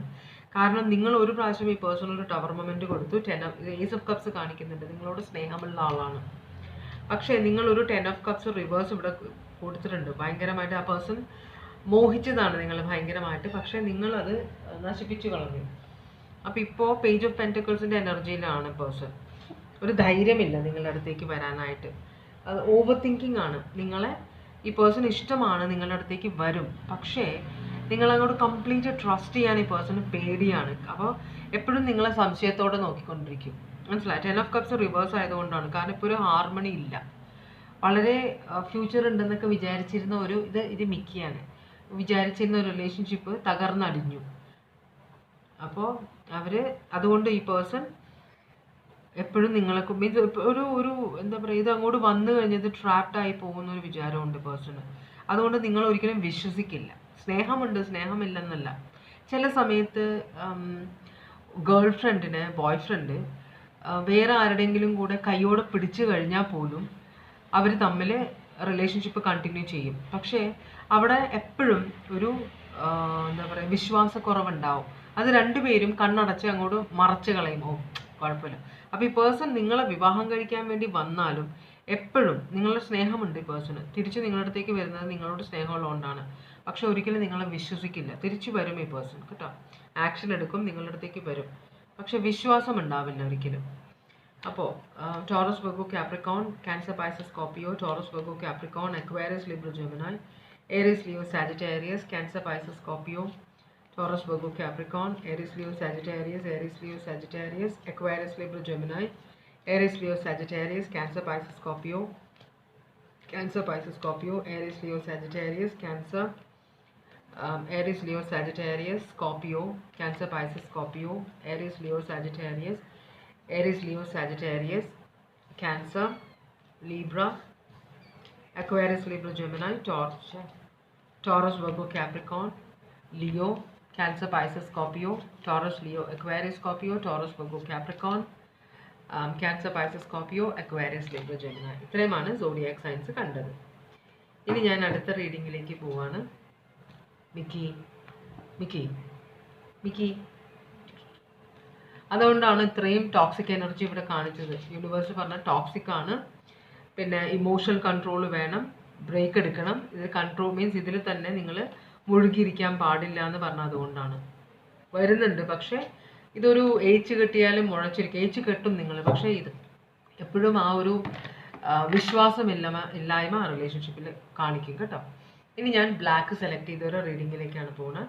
കാരണം നിങ്ങൾ ഒരു പ്രാവശ്യം ഈ പേഴ്സൺ ഒരു ടവർ മൊമെന്റ് കൊടുത്തു, ഏസ് ഓഫ് കപ്സ് കാണിക്കുന്നുണ്ട്, നിങ്ങളോട് സ്നേഹമുള്ള ആളാണ്. പക്ഷേ നിങ്ങളൊരു 10 ഓഫ് കപ്സ് റിവേഴ്സ് ഇവിടെ കൊടുത്തിട്ടുണ്ട്. ഭയങ്കരമായിട്ട് ആ പേഴ്സൺ മോഹിച്ചതാണ് നിങ്ങൾ ഭയങ്കരമായിട്ട്, പക്ഷേ നിങ്ങളത് നശിപ്പിച്ചു കളഞ്ഞു. അപ്പോൾ ഇപ്പോൾ പേജ് ഓഫ് പെന്റിക്കിൾസിൻ്റെ എനർജിയിലാണ് പേഴ്സൺ. ഒരു ധൈര്യമില്ല നിങ്ങളുടെ അടുത്തേക്ക് വരാനായിട്ട്. അത് ഓവർ തിങ്കിങ് ആണ്. നിങ്ങളെ ഈ പേഴ്സൺ ഇഷ്ടമാണ്, നിങ്ങളുടെ അടുത്തേക്ക് വരും. പക്ഷേ നിങ്ങളങ്ങോട്ട് കംപ്ലീറ്റ് ട്രസ്റ്റ് ചെയ്യാൻ ഈ പേഴ്സണ് പേടിയാണ്. അപ്പോൾ എപ്പോഴും നിങ്ങളെ സംശയത്തോടെ നോക്കിക്കൊണ്ടിരിക്കും, മനസ്സിലായി? 10 ഓഫ് കപ്സ് റിവേഴ്സ് ആയതുകൊണ്ടാണ്. കാരണം ഇപ്പോൾ ഒരു ഹാർമണി ഇല്ല. വളരെ ഫ്യൂച്ചർ ഉണ്ടെന്നൊക്കെ വിചാരിച്ചിരുന്ന ഇത് മിക്കിയാണ്. വിചാരിച്ചിരുന്ന ഒരു റിലേഷൻഷിപ്പ് തകർന്നടിഞ്ഞു. അപ്പോൾ അതുകൊണ്ട് ഈ പേഴ്സൺ എപ്പോഴും നിങ്ങൾക്ക് ഇത് ഒരു എന്താ പറയുക, ഇത് അങ്ങോട്ട് വന്നു കഴിഞ്ഞത് ട്രാപ്ഡ് ആയി പോകുന്ന ഒരു വിചാരമുണ്ട് പേഴ്സണ്. അതുകൊണ്ട് നിങ്ങൾ ഒരിക്കലും വിശ്വസിക്കില്ല. സ്നേഹമുണ്ട്, സ്നേഹമില്ലെന്നല്ല. ചില സമയത്ത് ഗേൾ ഫ്രണ്ടിന് ബോയ് ഫ്രണ്ട് വേറെ ആരുടെയെങ്കിലും കൂടെ കൈയോടെ പിടിച്ചു കഴിഞ്ഞാൽ പോലും അവർ തമ്മിൽ റിലേഷൻഷിപ്പ് കണ്ടിന്യൂ ചെയ്യും. പക്ഷേ അവിടെ എപ്പോഴും ഒരു എന്താ പറയുക, വിശ്വാസക്കുറവുണ്ടാവും. അത് രണ്ടുപേരും കണ്ണടച്ച് അങ്ങോട്ട് മറച്ചു കളയും. ഓ കുഴപ്പമില്ല. അപ്പോൾ ഈ പേഴ്സൺ നിങ്ങളെ വിവാഹം കഴിക്കാൻ വേണ്ടി വന്നാലും എപ്പോഴും നിങ്ങളുടെ സ്നേഹമുണ്ട് ഈ പേഴ്സണ്. തിരിച്ച് നിങ്ങളുടെ അടുത്തേക്ക് വരുന്നത് നിങ്ങളോട് സ്നേഹമുള്ളതുകൊണ്ടാണ്. പക്ഷെ ഒരിക്കലും നിങ്ങളെ വിശ്വസിക്കില്ല. തിരിച്ചു വരും ഈ പേഴ്സൺ കേട്ടോ. ആക്ഷൻ എടുക്കും, നിങ്ങളുടെ അടുത്തേക്ക് വരും. പക്ഷെ വിശ്വാസം ഉണ്ടാവില്ല ഒരിക്കലും. അപ്പോൾ Taurus, Virgo, Capricorn, Cancer, Pisces, Scorpio, Taurus, Virgo, Capricorn, Aquarius, Libra, Gemini, Aries, Leo, Sagittarius, Cancer, Pisces, Scorpio, Taurus, Virgo, Capricorn, Aries, Leo, Sagittarius, Aries, Leo, Sagittarius, Aquarius, Libra, Gemini, Aries, Leo, Sagittarius, Cancer, Pisces, Scorpio, Cancer, Pisces, Scorpio, Aries, Leo, Sagittarius, Cancer, Aries, Leo, Sagittarius, Scorpio, Cancer, Pisces, Scorpio, Aries, Leo, Sagittarius, Aries, Leo, Sagittarius, Cancer, Libra, Aquarius, Libra, Gemini, Taurus, Virgo, Capricorn, Leo, Cancer, Pisces, Scorpio, Taurus, Leo, Aquarius, Scorpio, Taurus, Virgo, Capricorn, Cancer, Pisces, Scorpio, Aquarius, Libra, Gemini. ഇത്രയുമാണ് zodiac signs കണ്ടത്. ഇനി ഞാൻ അടുത്ത റീഡിങ്ങിലേക്ക് പോവാണ്. Mickey അതുകൊണ്ടാണ് ഇത്രയും toxic energy ഇവിടെ കാണിച്ചത്. യൂണിവേഴ്സ് പറഞ്ഞ ടോക്സിക് ആണ്. പിന്നെ ഇമോഷണൽ കൺട്രോൾ വേണം, ബ്രേക്ക് എടുക്കണം. ഇത് കൺട്രോൾ മീൻസ് ഇതിൽ തന്നെ നിങ്ങൾ മുഴുകിയിരിക്കാൻ പാടില്ല എന്ന് പറഞ്ഞത് അതുകൊണ്ടാണ് വരുന്നുണ്ട്. പക്ഷേ ഇതൊരു ഏച്ച് കെട്ടിയാലും മുഴച്ചിരിക്കും. ഏച്ച് കെട്ടും നിങ്ങൾ, പക്ഷേ ഇത് എപ്പോഴും ആ ഒരു ഇല്ലായ്മ ആ റിലേഷൻഷിപ്പിൽ കാണിക്കും കേട്ടോ. ഇനി ഞാൻ ബ്ലാക്ക് സെലക്ട് ചെയ്തവരുടെ റീഡിങ്ങിലേക്കാണ് പോകുന്നത്.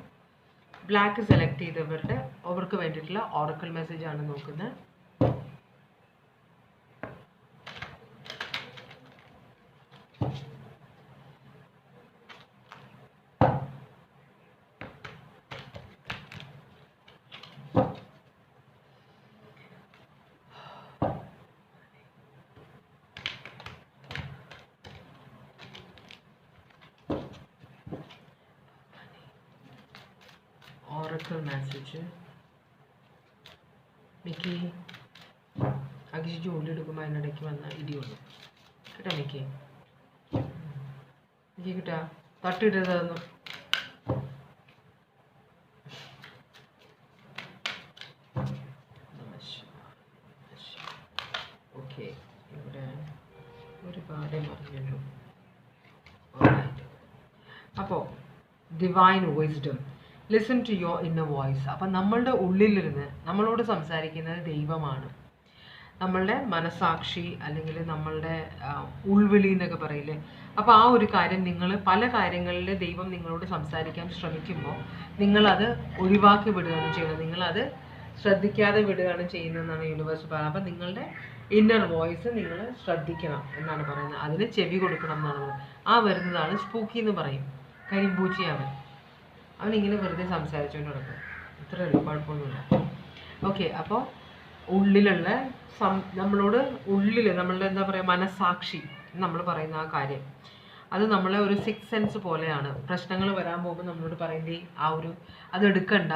ബ്ലാക്ക് സെലക്ട് ചെയ്തവരുടെ അവർക്ക് വേണ്ടിയിട്ടുള്ള ഓറക്കിൾ മെസ്സേജ് ആണ് നോക്കുന്നത്. Oracle message. മിക്കി അകിച്ച് ജോലി എടുക്കുമ്പോൾ അതിനിടയ്ക്ക് വന്ന ഇടിയുള്ളൂ കേട്ടോ. മിക്കി കിട്ടാ തട്ടിട്ടതൊന്നും. ഓക്കെ, ഇവിടെ ഒരുപാട് പറഞ്ഞല്ലോ. അപ്പോൾ divine wisdom, listen to your inner voice. അപ്പം നമ്മളുടെ ഉള്ളിലിരുന്ന് നമ്മളോട് സംസാരിക്കുന്നത് ദൈവമാണ്. നമ്മളുടെ മനസാക്ഷി അല്ലെങ്കിൽ നമ്മളുടെ ഉൾവിളി എന്നൊക്കെ പറയില്ലേ. അപ്പോൾ ആ ഒരു കാര്യം നിങ്ങൾ പല കാര്യങ്ങളിൽ ദൈവം നിങ്ങളോട് സംസാരിക്കാൻ ശ്രമിക്കുമ്പോൾ നിങ്ങളത് ഒഴിവാക്കി വിടുകയാണ് ചെയ്യുന്നത്, നിങ്ങളത് ശ്രദ്ധിക്കാതെ വിടുകയാണ് ചെയ്യുന്നതെന്നാണ് യൂണിവേഴ്സ് പറയുന്നത്. അപ്പം നിങ്ങളുടെ ഇന്നർ വോയിസ് നിങ്ങൾ ശ്രദ്ധിക്കണം എന്നാണ് പറയുന്നത്. അതിന് ചെവി കൊടുക്കണം എന്നാണ് പറയുന്നത്. ആ വരുന്നതാണ് സ്പൂക്കി എന്ന് പറയും, കരിമ്പൂച്ചിയാണ്. അവനിങ്ങനെ വെറുതെ സംസാരിച്ചുകൊണ്ട് നടക്കും. ഇത്രയേ ഉള്ളൂ, കുഴപ്പമൊന്നുമില്ല. ഓക്കെ, അപ്പോൾ ഉള്ളിലുള്ള നമ്മളോട് നമ്മളുടെ എന്താ പറയുക, മനസാക്ഷി നമ്മൾ പറയുന്ന ആ കാര്യം അത് നമ്മളെ ഒരു സിക്സ് സെൻസ് പോലെയാണ്. പ്രശ്നങ്ങൾ വരാൻ പോകുമ്പോൾ നമ്മളോട് പറയുന്നത് ആ ഒരു അതെടുക്കണ്ട,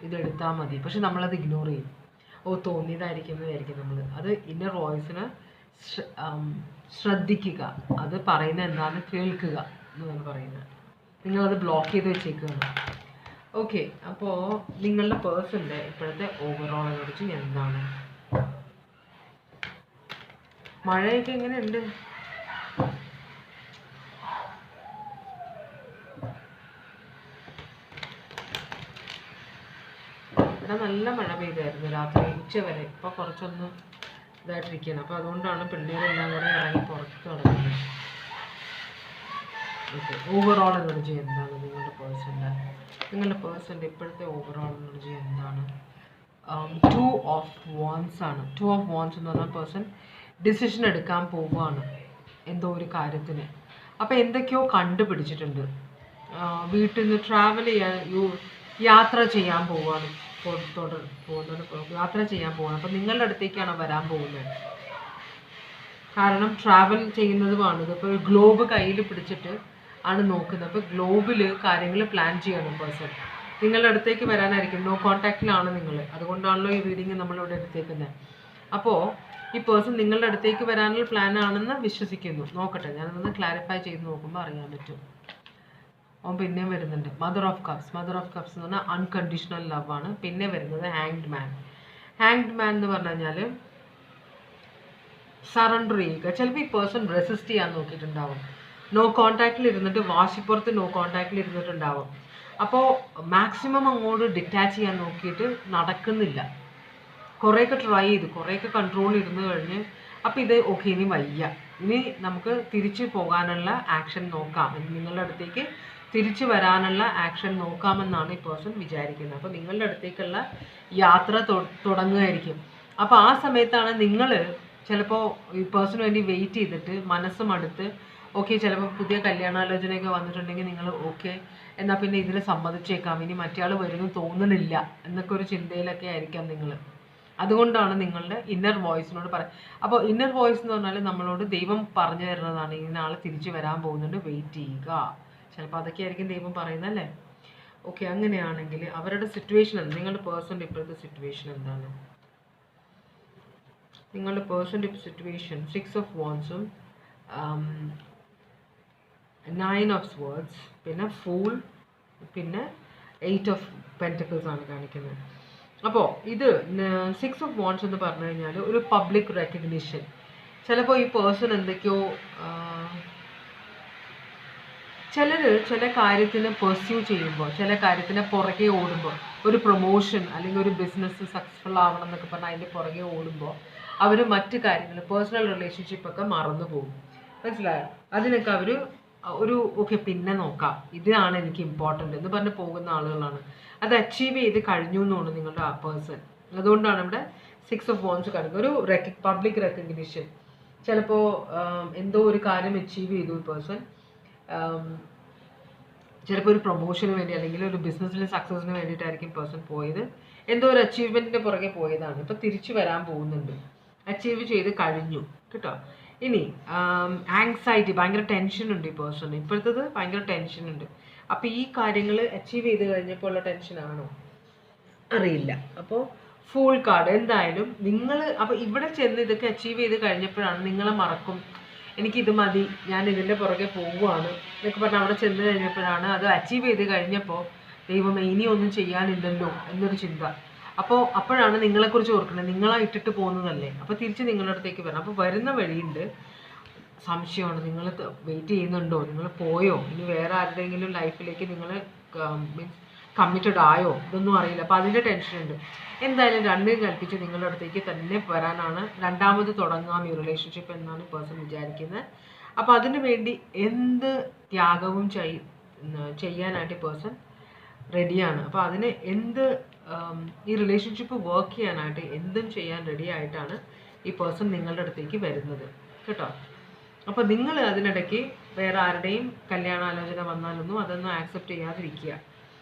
ഇതെടുത്താൽ മതി. പക്ഷെ നമ്മളത് ഇഗ്നോർ ചെയ്യും. തോന്നിയതായിരിക്കും എന്ന് വിചാരിക്കും നമ്മൾ. അത് ഇന്നർ വോയിസിന് ശ്രദ്ധിക്കുക, അത് പറയുന്നത് എന്താണെന്ന് കേൾക്കുക എന്നാണ് പറയുന്നത്. നിങ്ങളത് ബ്ലോക്ക് ചെയ്ത് വെച്ചേക്കുകയാണ്. ഓക്കെ, അപ്പോൾ നിങ്ങളുടെ പേഴ്സൻ്റെ ഇപ്പോഴത്തെ ഓവറോൾ എനർജി എന്താണ്? മഴയൊക്കെ എങ്ങനെയുണ്ട്? ഇവിടെ നല്ല മഴ പെയ്തായിരുന്നു രാത്രി ഉച്ചവരെ. ഇപ്പോൾ കുറച്ചൊന്നും ഇതായിട്ടിരിക്കുകയാണ്. അപ്പോൾ അതുകൊണ്ടാണ് പിള്ളേരെല്ലാം കൂടെ ഇറങ്ങി പുറത്ത് നടക്കുന്നത്. ഓക്കെ, ഓവറോൾ എനർജി എന്താണ് നിങ്ങളുടെ പേഴ്സൻ്റെ ഇപ്പോഴത്തെ ഓവറോൾ എനർജി എന്താണ്? 2 of Wands ആണ്. 2 of Wands എന്ന് പറഞ്ഞാൽ പേഴ്സൺ ഡിസിഷൻ എടുക്കാൻ പോവുകയാണ് എന്തോ ഒരു കാര്യത്തിന്. അപ്പോൾ എന്തൊക്കെയോ കണ്ടുപിടിച്ചിട്ടുണ്ട്. വീട്ടിൽ നിന്ന് ട്രാവൽ ചെയ്യാൻ യാത്ര ചെയ്യാൻ പോവുകയാണ്. യാത്ര ചെയ്യാൻ പോവുകയാണ്. അപ്പോൾ നിങ്ങളുടെ അടുത്തേക്കാണ് വരാൻ പോകുന്നത്. കാരണം ട്രാവൽ ചെയ്യുന്നതുമാണ്. ഇതിപ്പോൾ ഗ്ലോബ് കയ്യിൽ പിടിച്ചിട്ട് ആണ് നോക്കുന്നത്. അപ്പോൾ ഗ്ലോബിൽ കാര്യങ്ങൾ പ്ലാൻ ചെയ്യണം പേഴ്സൺ. നിങ്ങളുടെ അടുത്തേക്ക് വരാനായിരിക്കും. നോ കോൺടാക്റ്റിലാണ് നിങ്ങൾ. അതുകൊണ്ടാണല്ലോ ഈ റീഡിങ് നമ്മളിവിടെ എടുത്തേക്കുന്നത്. അപ്പോൾ ഈ പേഴ്സൺ നിങ്ങളുടെ അടുത്തേക്ക് വരാനുള്ള പ്ലാൻ ആണെന്ന് വിശ്വസിക്കുന്നു. നോക്കട്ടെ, ഞാനതൊന്ന് ക്ലാരിഫൈ ചെയ്ത് നോക്കുമ്പോൾ അറിയാൻ പറ്റും. അവൻ പിന്നെയും വരുന്നുണ്ട്. Mother of cups. Mother of cups എന്ന് പറഞ്ഞാൽ അൺകണ്ടീഷണൽ ലവ് ആണ്. പിന്നെ വരുന്നത് ഹാങ്ഡ് മാൻ. ഹാങ്ഡ് മാൻ എന്ന് പറഞ്ഞു കഴിഞ്ഞാൽ സറണ്ടർ ചെയ്യുക. ചിലപ്പോൾ ഈ പേഴ്സൺ റെസിസ്റ്റ് ചെയ്യാൻ നോക്കിയിട്ടുണ്ടാവും. നോ കോൺടാക്റ്റിൽ ഇരുന്നിട്ട് വാശിപ്പുറത്ത് നോ കോൺടാക്റ്റിൽ ഇരുന്നിട്ടുണ്ടാവും. അപ്പോൾ മാക്സിമം അങ്ങോട്ട് ഡിറ്റാച്ച് ചെയ്യാൻ നോക്കിയിട്ട് നടക്കുന്നില്ല. കുറേയൊക്കെ ട്രൈ ചെയ്തു, കുറേയൊക്കെ കൺട്രോൾ ഇരുന്ന് കഴിഞ്ഞ് അപ്പോൾ ഇത് ഓക്കെ, ഇനി വയ്യ, ഇനി നമുക്ക് തിരിച്ചു പോകാനുള്ള ആക്ഷൻ നോക്കാം, നിങ്ങളുടെ അടുത്തേക്ക് തിരിച്ചു വരാനുള്ള ആക്ഷൻ നോക്കാമെന്നാണ് ഈ പേഴ്സൺ വിചാരിക്കുന്നത്. അപ്പോൾ നിങ്ങളുടെ അടുത്തേക്കുള്ള യാത്ര തുടങ്ങുമായിരിക്കും. അപ്പോൾ ആ സമയത്താണ് നിങ്ങൾ ചിലപ്പോൾ ഈ പേഴ്സണിന് വേണ്ടി വെയിറ്റ് ചെയ്തിട്ട് മനസ്സും അടുത്ത് ഓക്കെ, ചിലപ്പോൾ പുതിയ കല്യാണാലോചനയൊക്കെ വന്നിട്ടുണ്ടെങ്കിൽ നിങ്ങൾ ഓക്കെ എന്നാൽ പിന്നെ ഇതിൽ സമ്മതിച്ചേക്കാം, ഇനി മറ്റേ വരുന്നു തോന്നുന്നില്ല എന്നൊക്കെ ഒരു ചിന്തയിലൊക്കെ ആയിരിക്കാം നിങ്ങൾ. അതുകൊണ്ടാണ് നിങ്ങളുടെ ഇന്നർ വോയിസിനോട് അപ്പോൾ ഇന്നർ വോയിസ് എന്ന് പറഞ്ഞാൽ നമ്മളോട് ദൈവം പറഞ്ഞു തരുന്നതാണ്, ഇന്ന ആൾ തിരിച്ചു വരാൻ പോകുന്നുണ്ട്, വെയിറ്റ് ചെയ്യുക. ചിലപ്പോൾ അതൊക്കെ ആയിരിക്കും ദൈവം പറയുന്നല്ലേ. ഓക്കെ, അങ്ങനെയാണെങ്കിൽ അവരുടെ സിറ്റുവേഷൻ എന്ത്, നിങ്ങളുടെ പേഴ്സൻ്റെ ഇപ്പോഴത്തെ സിറ്റുവേഷൻ എന്താണ്? നിങ്ങളുടെ പേഴ്സൻ്റെ സിറ്റുവേഷൻ 6 ഓഫ് വാൻഡ്സും 9 ഓഫ് സ്വേർഡ്സ് പിന്നെ ഫൂൾ പിന്നെ 8 ഓഫ് പെൻറ്റക്കിൾസ് ആണ് കാണിക്കുന്നത്. അപ്പോൾ ഇത് 6 ഓഫ് വാൻഡ്സ് എന്ന് പറഞ്ഞു കഴിഞ്ഞാൽ ഒരു പബ്ലിക് റെക്കഗ്നിഷൻ. ചിലപ്പോൾ ഈ പേഴ്സൺ എന്തൊക്കെയോ ചില കാര്യത്തിന് പെർസ്യൂ ചെയ്യുമ്പോൾ, ചില കാര്യത്തിന് പുറകെ ഓടുമ്പോൾ, ഒരു പ്രൊമോഷൻ അല്ലെങ്കിൽ ഒരു ബിസിനസ് സക്സസ്ഫുൾ ആവണം എന്നൊക്കെ പറഞ്ഞാൽ അതിൻ്റെ പുറകെ ഓടുമ്പോൾ അവർ മറ്റു കാര്യങ്ങൾ പേഴ്സണൽ റിലേഷൻഷിപ്പൊക്കെ മറന്നു പോകും. മനസ്സിലായോ? അതിനൊക്കെ അവർ ഒരു ഓക്കെ പിന്നെ നോക്കാം, ഇതാണ് എനിക്ക് ഇമ്പോർട്ടൻ്റ് എന്ന് പറഞ്ഞ് പോകുന്ന ആളുകളാണ്. അത് അച്ചീവ് ചെയ്ത് കഴിഞ്ഞു എന്നാണ് നിങ്ങളുടെ ആ പേഴ്സൺ. അതുകൊണ്ടാണ് ഇവിടെ 6 ഓഫ് വാൻഡ്സ് കാണിക്കുന്നത്. ഒരു പബ്ലിക് റെക്കഗ്നിഷൻ. ചിലപ്പോൾ എന്തോ ഒരു കാര്യം അച്ചീവ് ചെയ്തു ഈ പേഴ്സൺ, ചിലപ്പോൾ ഒരു പ്രൊമോഷന് വേണ്ടി അല്ലെങ്കിൽ ഒരു ബിസിനസ്സിലെ സക്സസിന് വേണ്ടിയിട്ടായിരിക്കും പേഴ്സൺ പോയത്. എന്തോ ഒരു അച്ചീവ്മെൻറ്റിൻ്റെ പുറകെ പോയതാണ്. ഇപ്പോൾ തിരിച്ചു വരാൻ പോകുന്നുണ്ട്, അച്ചീവ് ചെയ്ത് കഴിഞ്ഞു കേട്ടോ. ഇനി ആങ്സൈറ്റി, ഭയങ്കര ടെൻഷനുണ്ട് ഈ പേഴ്സൺ. ഇപ്പോഴത്തത് ഭയങ്കര ടെൻഷനുണ്ട്. അപ്പോൾ ഈ കാര്യങ്ങൾ അച്ചീവ് ചെയ്ത് കഴിഞ്ഞപ്പോൾ ഉള്ള ടെൻഷനാണോ അറിയില്ല. അപ്പോൾ ഫുൾ കാർഡ് എന്തായാലും നിങ്ങൾ അപ്പോൾ ഇവിടെ ചെന്ന് ഇതൊക്കെ അച്ചീവ് ചെയ്ത് കഴിഞ്ഞപ്പോഴാണ് നിങ്ങളെ മറക്കും, എനിക്കിത് മതി, ഞാൻ ഇതിൻ്റെ പുറകെ പോവുകയാണ് എന്നൊക്കെ പറഞ്ഞാൽ അവിടെ ചെന്ന് കഴിഞ്ഞപ്പോഴാണ് അത് അച്ചീവ് ചെയ്ത് കഴിഞ്ഞപ്പോൾ ദൈവമേ ഇനി ഒന്നും ചെയ്യാനില്ലല്ലോ എന്നൊരു ചിന്ത. അപ്പോഴാണ് നിങ്ങളെക്കുറിച്ച് ഓർക്കുന്നത്. നിങ്ങളാ ഇട്ടിട്ട് പോകുന്നതല്ലേ, അപ്പോൾ തിരിച്ച് നിങ്ങളുടെ അടുത്തേക്ക് വരണം. അപ്പോൾ വരുന്ന വഴിയുണ്ട് സംശയമാണ്, നിങ്ങൾ വെയിറ്റ് ചെയ്യുന്നുണ്ടോ, നിങ്ങൾ പോയോ, ഇനി വേറെ ആരുടെയെങ്കിലും ലൈഫിലേക്ക് നിങ്ങൾ മീൻസ് കമ്മിറ്റഡ് ആയോ, ഇതൊന്നും അറിയില്ല. അപ്പോൾ അതിൻ്റെ ടെൻഷനുണ്ട്. എന്തായാലും രണ്ടും കൽപ്പിച്ച് നിങ്ങളുടെ അടുത്തേക്ക് തന്നെ വരാനാണ്, രണ്ടാമത് തുടങ്ങാം ഈ റിലേഷൻഷിപ്പ് എന്നാണ് പേഴ്സൺ വിചാരിക്കുന്നത്. അപ്പോൾ അതിനു വേണ്ടി എന്ത് ത്യാഗവും ചെയ്യാനായിട്ട് പേഴ്സൺ റെഡിയാണ്. അപ്പോൾ അതിന് ഈ റിലേഷൻഷിപ്പ് വർക്ക് ചെയ്യാനായിട്ട് എന്തും ചെയ്യാൻ റെഡി ആയിട്ടാണ് ഈ പേഴ്സൺ നിങ്ങളുടെ അടുത്തേക്ക് വരുന്നത് കേട്ടോ. അപ്പോൾ നിങ്ങൾ അതിനിടയ്ക്ക് വേറെ ആരുടെയും കല്യാണാലോചന വന്നാലൊന്നും അതൊന്നും ആക്സെപ്റ്റ് ചെയ്യാതിരിക്കുക.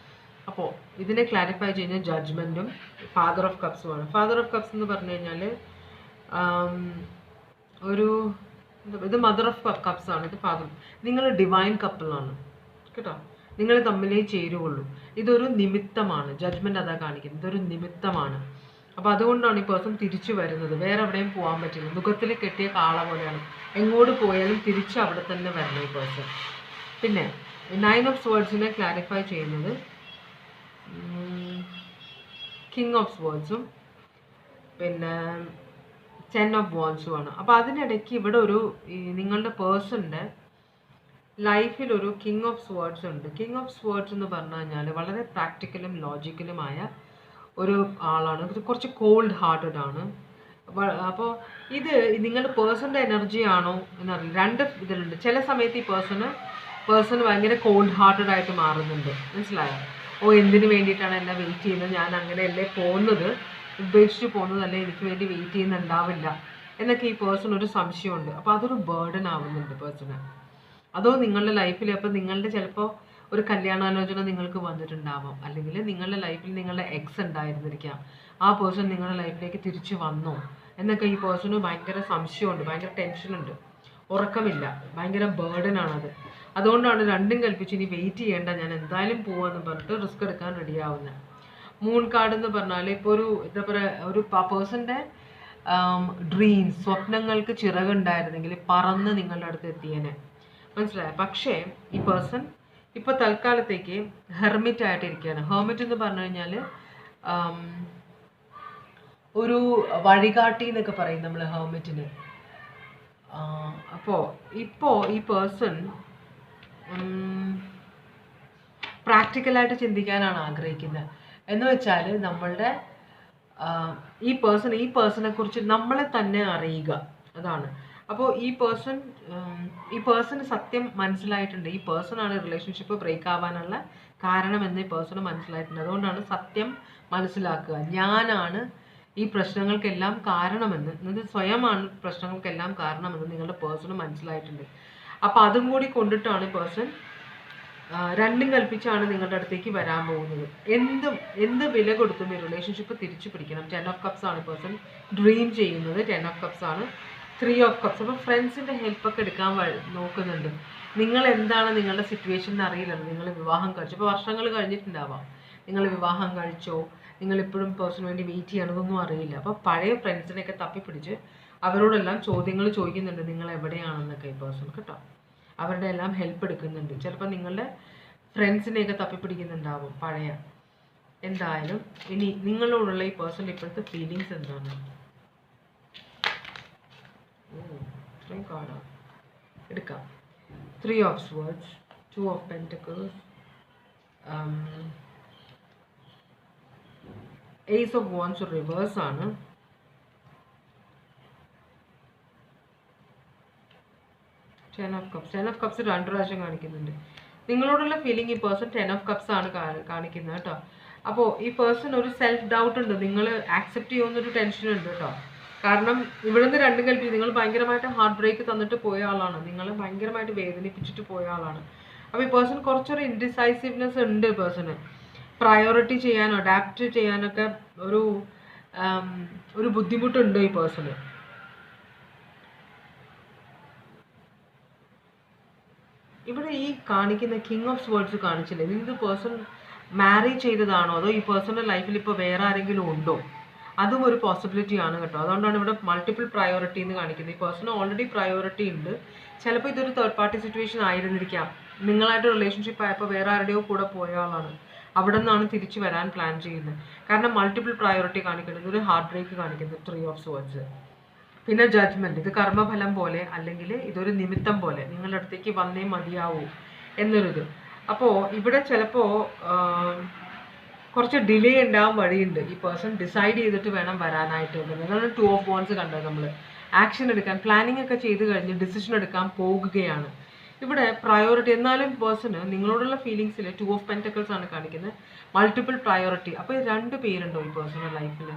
അപ്പോൾ ഇതിനെ ക്ലാരിഫൈ ചെയ്യുന്ന ജഡ്ജ്മെൻറ്റും ഫാദർ ഓഫ് കപ്സുമാണ്. ഫാദർ ഓഫ് കപ്സ് എന്ന് പറഞ്ഞു കഴിഞ്ഞാൽ ഇത് മദർ ഓഫ് കപ്സ് ആണ്, ഇത് ഫാദർ. നിങ്ങൾ ഡിവൈൻ കപ്പിളാണ് കേട്ടോ, നിങ്ങൾ തമ്മിലേ ചേരുകയുള്ളൂ. ഇതൊരു നിമിത്തമാണ്, ജഡ്ജ്മെൻറ്റ് അതാ കാണിക്കുന്നത്, ഇതൊരു നിമിത്തമാണ്. അപ്പോൾ അതുകൊണ്ടാണ് ഈ പേഴ്സൺ തിരിച്ചു വരുന്നത്. വേറെ എവിടെയും പോകാൻ പറ്റില്ല, മുഖത്തിൽ കെട്ടിയ കാള പോലെയാണ്, എങ്ങോട്ട് പോയാലും തിരിച്ച് അവിടെ തന്നെ വരണം ഈ പേഴ്സൺ. പിന്നെ 9 ഓഫ് സ്വേർഡ്സിനെ ക്ലാരിഫൈ ചെയ്യുന്നത് കിങ് ഓഫ് സ്വേർഡ്സും പിന്നെ 10 ഓഫ് വാൻഡ്സുമാണ്. അപ്പോൾ അതിനിടയ്ക്ക് ഇവിടെ നിങ്ങളുടെ പേഴ്സണിൻ്റെ ലൈഫിൽ ഒരു കിങ് ഓഫ് സ്വേർഡ്സ് ഉണ്ട്. കിങ് ഓഫ് സ്വേർഡ്സ് എന്ന് പറഞ്ഞു കഴിഞ്ഞാൽ വളരെ പ്രാക്ടിക്കലും ലോജിക്കലുമായ ഒരു ആളാണ്, കുറച്ച് കോൾഡ് ഹാർട്ടഡ് ആണ്. അപ്പോൾ ഇത് നിങ്ങളുടെ പേഴ്സണിൻ്റെ എനർജി ആണോ എന്നറിയില്ല. രണ്ട് ഇതിലുണ്ട്. ചില സമയത്ത് ഈ പേഴ്സൺ ഭയങ്കര കോൾഡ് ഹാർട്ടഡ് ആയിട്ട് മാറുന്നുണ്ട്. മനസ്സിലായോ? എന്തിനു വേണ്ടിയിട്ടാണ് എന്നെ വെയിറ്റ് ചെയ്യുന്നത്, ഞാൻ അങ്ങനെയല്ലേ പോകുന്നത്, ഉപേക്ഷിച്ച് പോകുന്നതല്ലേ, എനിക്ക് വേണ്ടി വെയിറ്റ് ചെയ്യുന്നുണ്ടാവില്ല എന്നൊക്കെ ഈ പേഴ്സൺ ഒരു സംശയമുണ്ട്. അപ്പോൾ അതൊരു ബേർഡൻ ആവുന്നുണ്ട് പേഴ്സണ്. അതോ നിങ്ങളുടെ ലൈഫിൽ അപ്പോൾ നിങ്ങളുടെ ചിലപ്പോൾ ഒരു കല്യാണാലോചന നിങ്ങൾക്ക് വന്നിട്ടുണ്ടാവാം, അല്ലെങ്കിൽ നിങ്ങളുടെ ലൈഫിൽ നിങ്ങളുടെ എക്സ് ഉണ്ടായിരുന്നിരിക്കാം, ആ പേഴ്സൺ നിങ്ങളുടെ ലൈഫിലേക്ക് തിരിച്ചു വന്നോ എന്നൊക്കെ ഈ പേഴ്സണ് ഭയങ്കര സംശയമുണ്ട്, ഭയങ്കര ടെൻഷനുണ്ട്, ഉറക്കമില്ല, ഭയങ്കര ബേർഡനാണത്. അതുകൊണ്ടാണ് രണ്ടും കൽപ്പിച്ച് ഇനി വെയിറ്റ് ചെയ്യേണ്ട, ഞാൻ എന്തായാലും പോവാന്ന് പറഞ്ഞിട്ട് റിസ്ക് എടുക്കാൻ റെഡി ആവുന്നത്. മൂൺ കാർഡ് എന്ന് പറഞ്ഞാൽ ഇപ്പോൾ ഒരു എന്താ പറയുക, ഒരു പേഴ്സൻ്റെ ഡ്രീംസ്, സ്വപ്നങ്ങൾക്ക് ചിറകുണ്ടായിരുന്നെങ്കിൽ പറന്ന് നിങ്ങളുടെ അടുത്ത് എത്തിയേനെ, മനസ്സിലായോ? പക്ഷേ ഈ പേഴ്സൺ ഇപ്പോൾ തൽക്കാലത്തേക്ക് ഹെർമിറ്റ് ആയിട്ടിരിക്കുകയാണ്. ഹെർമിറ്റ് എന്ന് പറഞ്ഞു കഴിഞ്ഞാൽ ഒരു വഴികാട്ടി എന്നൊക്കെ പറയും നമ്മൾ ഹെർമിറ്റിന്. ഇപ്പോൾ ഈ പേഴ്സൺ പ്രാക്ടിക്കലായിട്ട് ചിന്തിക്കാനാണ് ആഗ്രഹിക്കുന്നത്. എന്ന് വെച്ചാൽ നമ്മളുടെ ഈ പേഴ്സണെ കുറിച്ച് നമ്മളെ തന്നെ അറിയുക, അതാണ്. അപ്പോൾ ഈ പേഴ്സണ് സത്യം മനസ്സിലായിട്ടുണ്ട്. ഈ പേഴ്സണാണ് റിലേഷൻഷിപ്പ് ബ്രേക്ക് ആവാനുള്ള കാരണമെന്ന് ഈ പേഴ്സണ് മനസ്സിലായിട്ടുണ്ട്. അതുകൊണ്ടാണ് സത്യം മനസ്സിലാക്കുക. ഞാനാണ് ഈ പ്രശ്നങ്ങൾക്കെല്ലാം കാരണമെന്ന്, എന്നത് സ്വയമാണ് പ്രശ്നങ്ങൾക്കെല്ലാം കാരണമെന്ന് നിങ്ങളുടെ പേഴ്സണ് മനസ്സിലായിട്ടുണ്ട്. അപ്പോൾ അതും കൂടി കൊണ്ടിട്ടാണ് പേഴ്സൺ രണ്ടും കൽപ്പിച്ചാണ് നിങ്ങളുടെ അടുത്തേക്ക് വരാൻ പോകുന്നത്. എന്ത് വില കൊടുത്തും ഈ റിലേഷൻഷിപ്പ് തിരിച്ചു പിടിക്കണം. 10 ഓഫ് കപ്സ് ആണ് പേഴ്സൺ ഡ്രീം ചെയ്യുന്നത്. 10 ഓഫ് കപ്സ് ആണ്. 3 ഓഫ് കപ്സ്. അപ്പോൾ ഫ്രണ്ട്സിൻ്റെ ഹെൽപ്പൊക്കെ എടുക്കാൻ നോക്കുന്നുണ്ട്. നിങ്ങൾ എന്താണ് നിങ്ങളുടെ സിറ്റുവേഷൻ എന്ന് അറിയില്ലല്ലോ. നിങ്ങൾ വിവാഹം കഴിച്ചു, ഇപ്പോൾ വർഷങ്ങൾ കഴിഞ്ഞിട്ടുണ്ടാവാം. നിങ്ങൾ വിവാഹം കഴിച്ചോ, നിങ്ങളിപ്പോഴും പേഴ്സണിന് വേണ്ടി വെയിറ്റ് ചെയ്യണതൊന്നും അറിയില്ല. അപ്പോൾ പഴയ ഫ്രണ്ട്സിനെയൊക്കെ തപ്പിപ്പിടിച്ച് അവരോടെല്ലാം ചോദ്യങ്ങൾ ചോദിക്കുന്നുണ്ട്, നിങ്ങൾ എവിടെയാണെന്നൊക്കെ ഈ പേഴ്സൺ, കേട്ടോ. അവരുടെ എല്ലാം ഹെൽപ്പ് എടുക്കുന്നുണ്ട്. ചിലപ്പോൾ നിങ്ങളുടെ ഫ്രണ്ട്സിനെയൊക്കെ തപ്പിപ്പിടിക്കുന്നുണ്ടാവും പഴയ. എന്തായാലും ഇനി നിങ്ങളോടുള്ള ഈ പേഴ്സണിൻ്റെ ഇപ്പോഴത്തെ ഫീലിങ്സ് എന്താണ്? ഇത്രയും കാർഡാണ് എടുക്കാം. 3 of swords, 2 of pentacles, ace of wands reverse ആണ്, 10 ഓഫ് കപ്സ്. 10 ഓഫ് കപ്സ് 2 പ്രാവശ്യം കാണിക്കുന്നുണ്ട്. നിങ്ങളോടുള്ള ഫീലിംഗ് ഈ പേഴ്സൺ 10 ഓഫ് കപ്സ് ആണ് കാണിക്കുന്നത്, കേട്ടോ. അപ്പോൾ ഈ പേഴ്സൺ ഒരു സെൽഫ് ഡൗട്ട് ഉണ്ട്, നിങ്ങൾ ആക്സെപ്റ്റ് ചെയ്യുമെന്നൊരു ടെൻഷൻ ഉണ്ട്, കേട്ടോ. കാരണം ഇവിടുന്ന് രണ്ടും കൽപ്പിച്ച് നിങ്ങൾ ഭയങ്കരമായിട്ട് ഹാർട്ട് ബ്രേക്ക് തന്നിട്ട് പോയ ആളാണ്. നിങ്ങൾ ഭയങ്കരമായിട്ട് വേദനിപ്പിച്ചിട്ട് പോയ ആളാണ്. അപ്പോൾ ഈ പേഴ്സൺ കുറച്ചൊരു ഇൻഡിസൈസീവ്നെസ് ഉണ്ട് പേഴ്സണ്. പ്രയോറിറ്റി ചെയ്യാനോ അഡാപ്റ്റ് ചെയ്യാനൊക്കെ ഒരു ബുദ്ധിമുട്ടുണ്ട് ഈ പേഴ്സണ്. ഇവിടെ ഈ കാണിക്കുന്ന കിങ് ഓഫ് സ്വേർഡ്സ് കാണിച്ചില്ലേ, ഇത് പേഴ്സൺ മാരി ചെയ്തതാണോ അതോ ഈ പേഴ്സണിൻ്റെ ലൈഫിൽ ഇപ്പോൾ വേറെ ആരെങ്കിലും ഉണ്ടോ? അതും ഒരു പോസിബിലിറ്റി ആണ്, കേട്ടോ. അതുകൊണ്ടാണ് ഇവിടെ മൾട്ടിപ്പിൾ പ്രയോറിറ്റി എന്ന് കാണിക്കുന്നത്. ഈ പേഴ്സൺ ഓൾറെഡി പ്രയോറിറ്റി ഉണ്ട്. ചിലപ്പോൾ ഇതൊരു തേർഡ് പാർട്ടി സിറ്റുവേഷൻ ആയിരുന്നിരിക്കാം. നിങ്ങളായിട്ട് റിലേഷൻഷിപ്പ് ആയപ്പോൾ വേറെ ആരുടെയോ കൂടെ പോയ ആളാണ്. അവിടെ നിന്നാണ് തിരിച്ചു വരാൻ പ്ലാൻ ചെയ്യുന്നത്. കാരണം മൾട്ടിപ്പിൾ പ്രയോറിറ്റി കാണിക്കുന്നത് ഒരു ഹാർട്ട് ബ്രേക്ക് കാണിക്കുന്നത് 3 ഓഫ് സ്വേർഡ്സ്. പിന്നെ ജഡ്ജ്മെൻറ്റ്, ഇത് കർമ്മഫലം പോലെ അല്ലെങ്കിൽ ഇതൊരു നിമിത്തം പോലെ നിങ്ങളുടെ അടുത്തേക്ക് വന്നേ മതിയാവൂ എന്നൊരിത്. അപ്പോൾ ഇവിടെ ചിലപ്പോൾ കുറച്ച് ഡിലേ ഉണ്ടാവാൻ വഴിയുണ്ട്. ഈ പേഴ്സൺ ഡിസൈഡ് ചെയ്തിട്ട് വേണം വരാനായിട്ട്. അതാണ് 2 ഓഫ് വാൻഡ്സ് കണ്ടത്. നമ്മൾ ആക്ഷൻ എടുക്കാൻ പ്ലാനിങ് ഒക്കെ ചെയ്ത് കഴിഞ്ഞ് ഡിസിഷൻ എടുക്കാൻ പോകുകയാണ്. ഇവിടെ പ്രയോറിറ്റി എന്നാലും പേഴ്സണ് നിങ്ങളോടുള്ള ഫീലിങ്സിൽ 2 ഓഫ് പെൻറ്റക്കിൾസ് ആണ് കാണിക്കുന്നത്. Multiple priority. അപ്പോൾ 2 പേരുണ്ടോ ഈ പേഴ്സണൽ ലൈഫിൽ?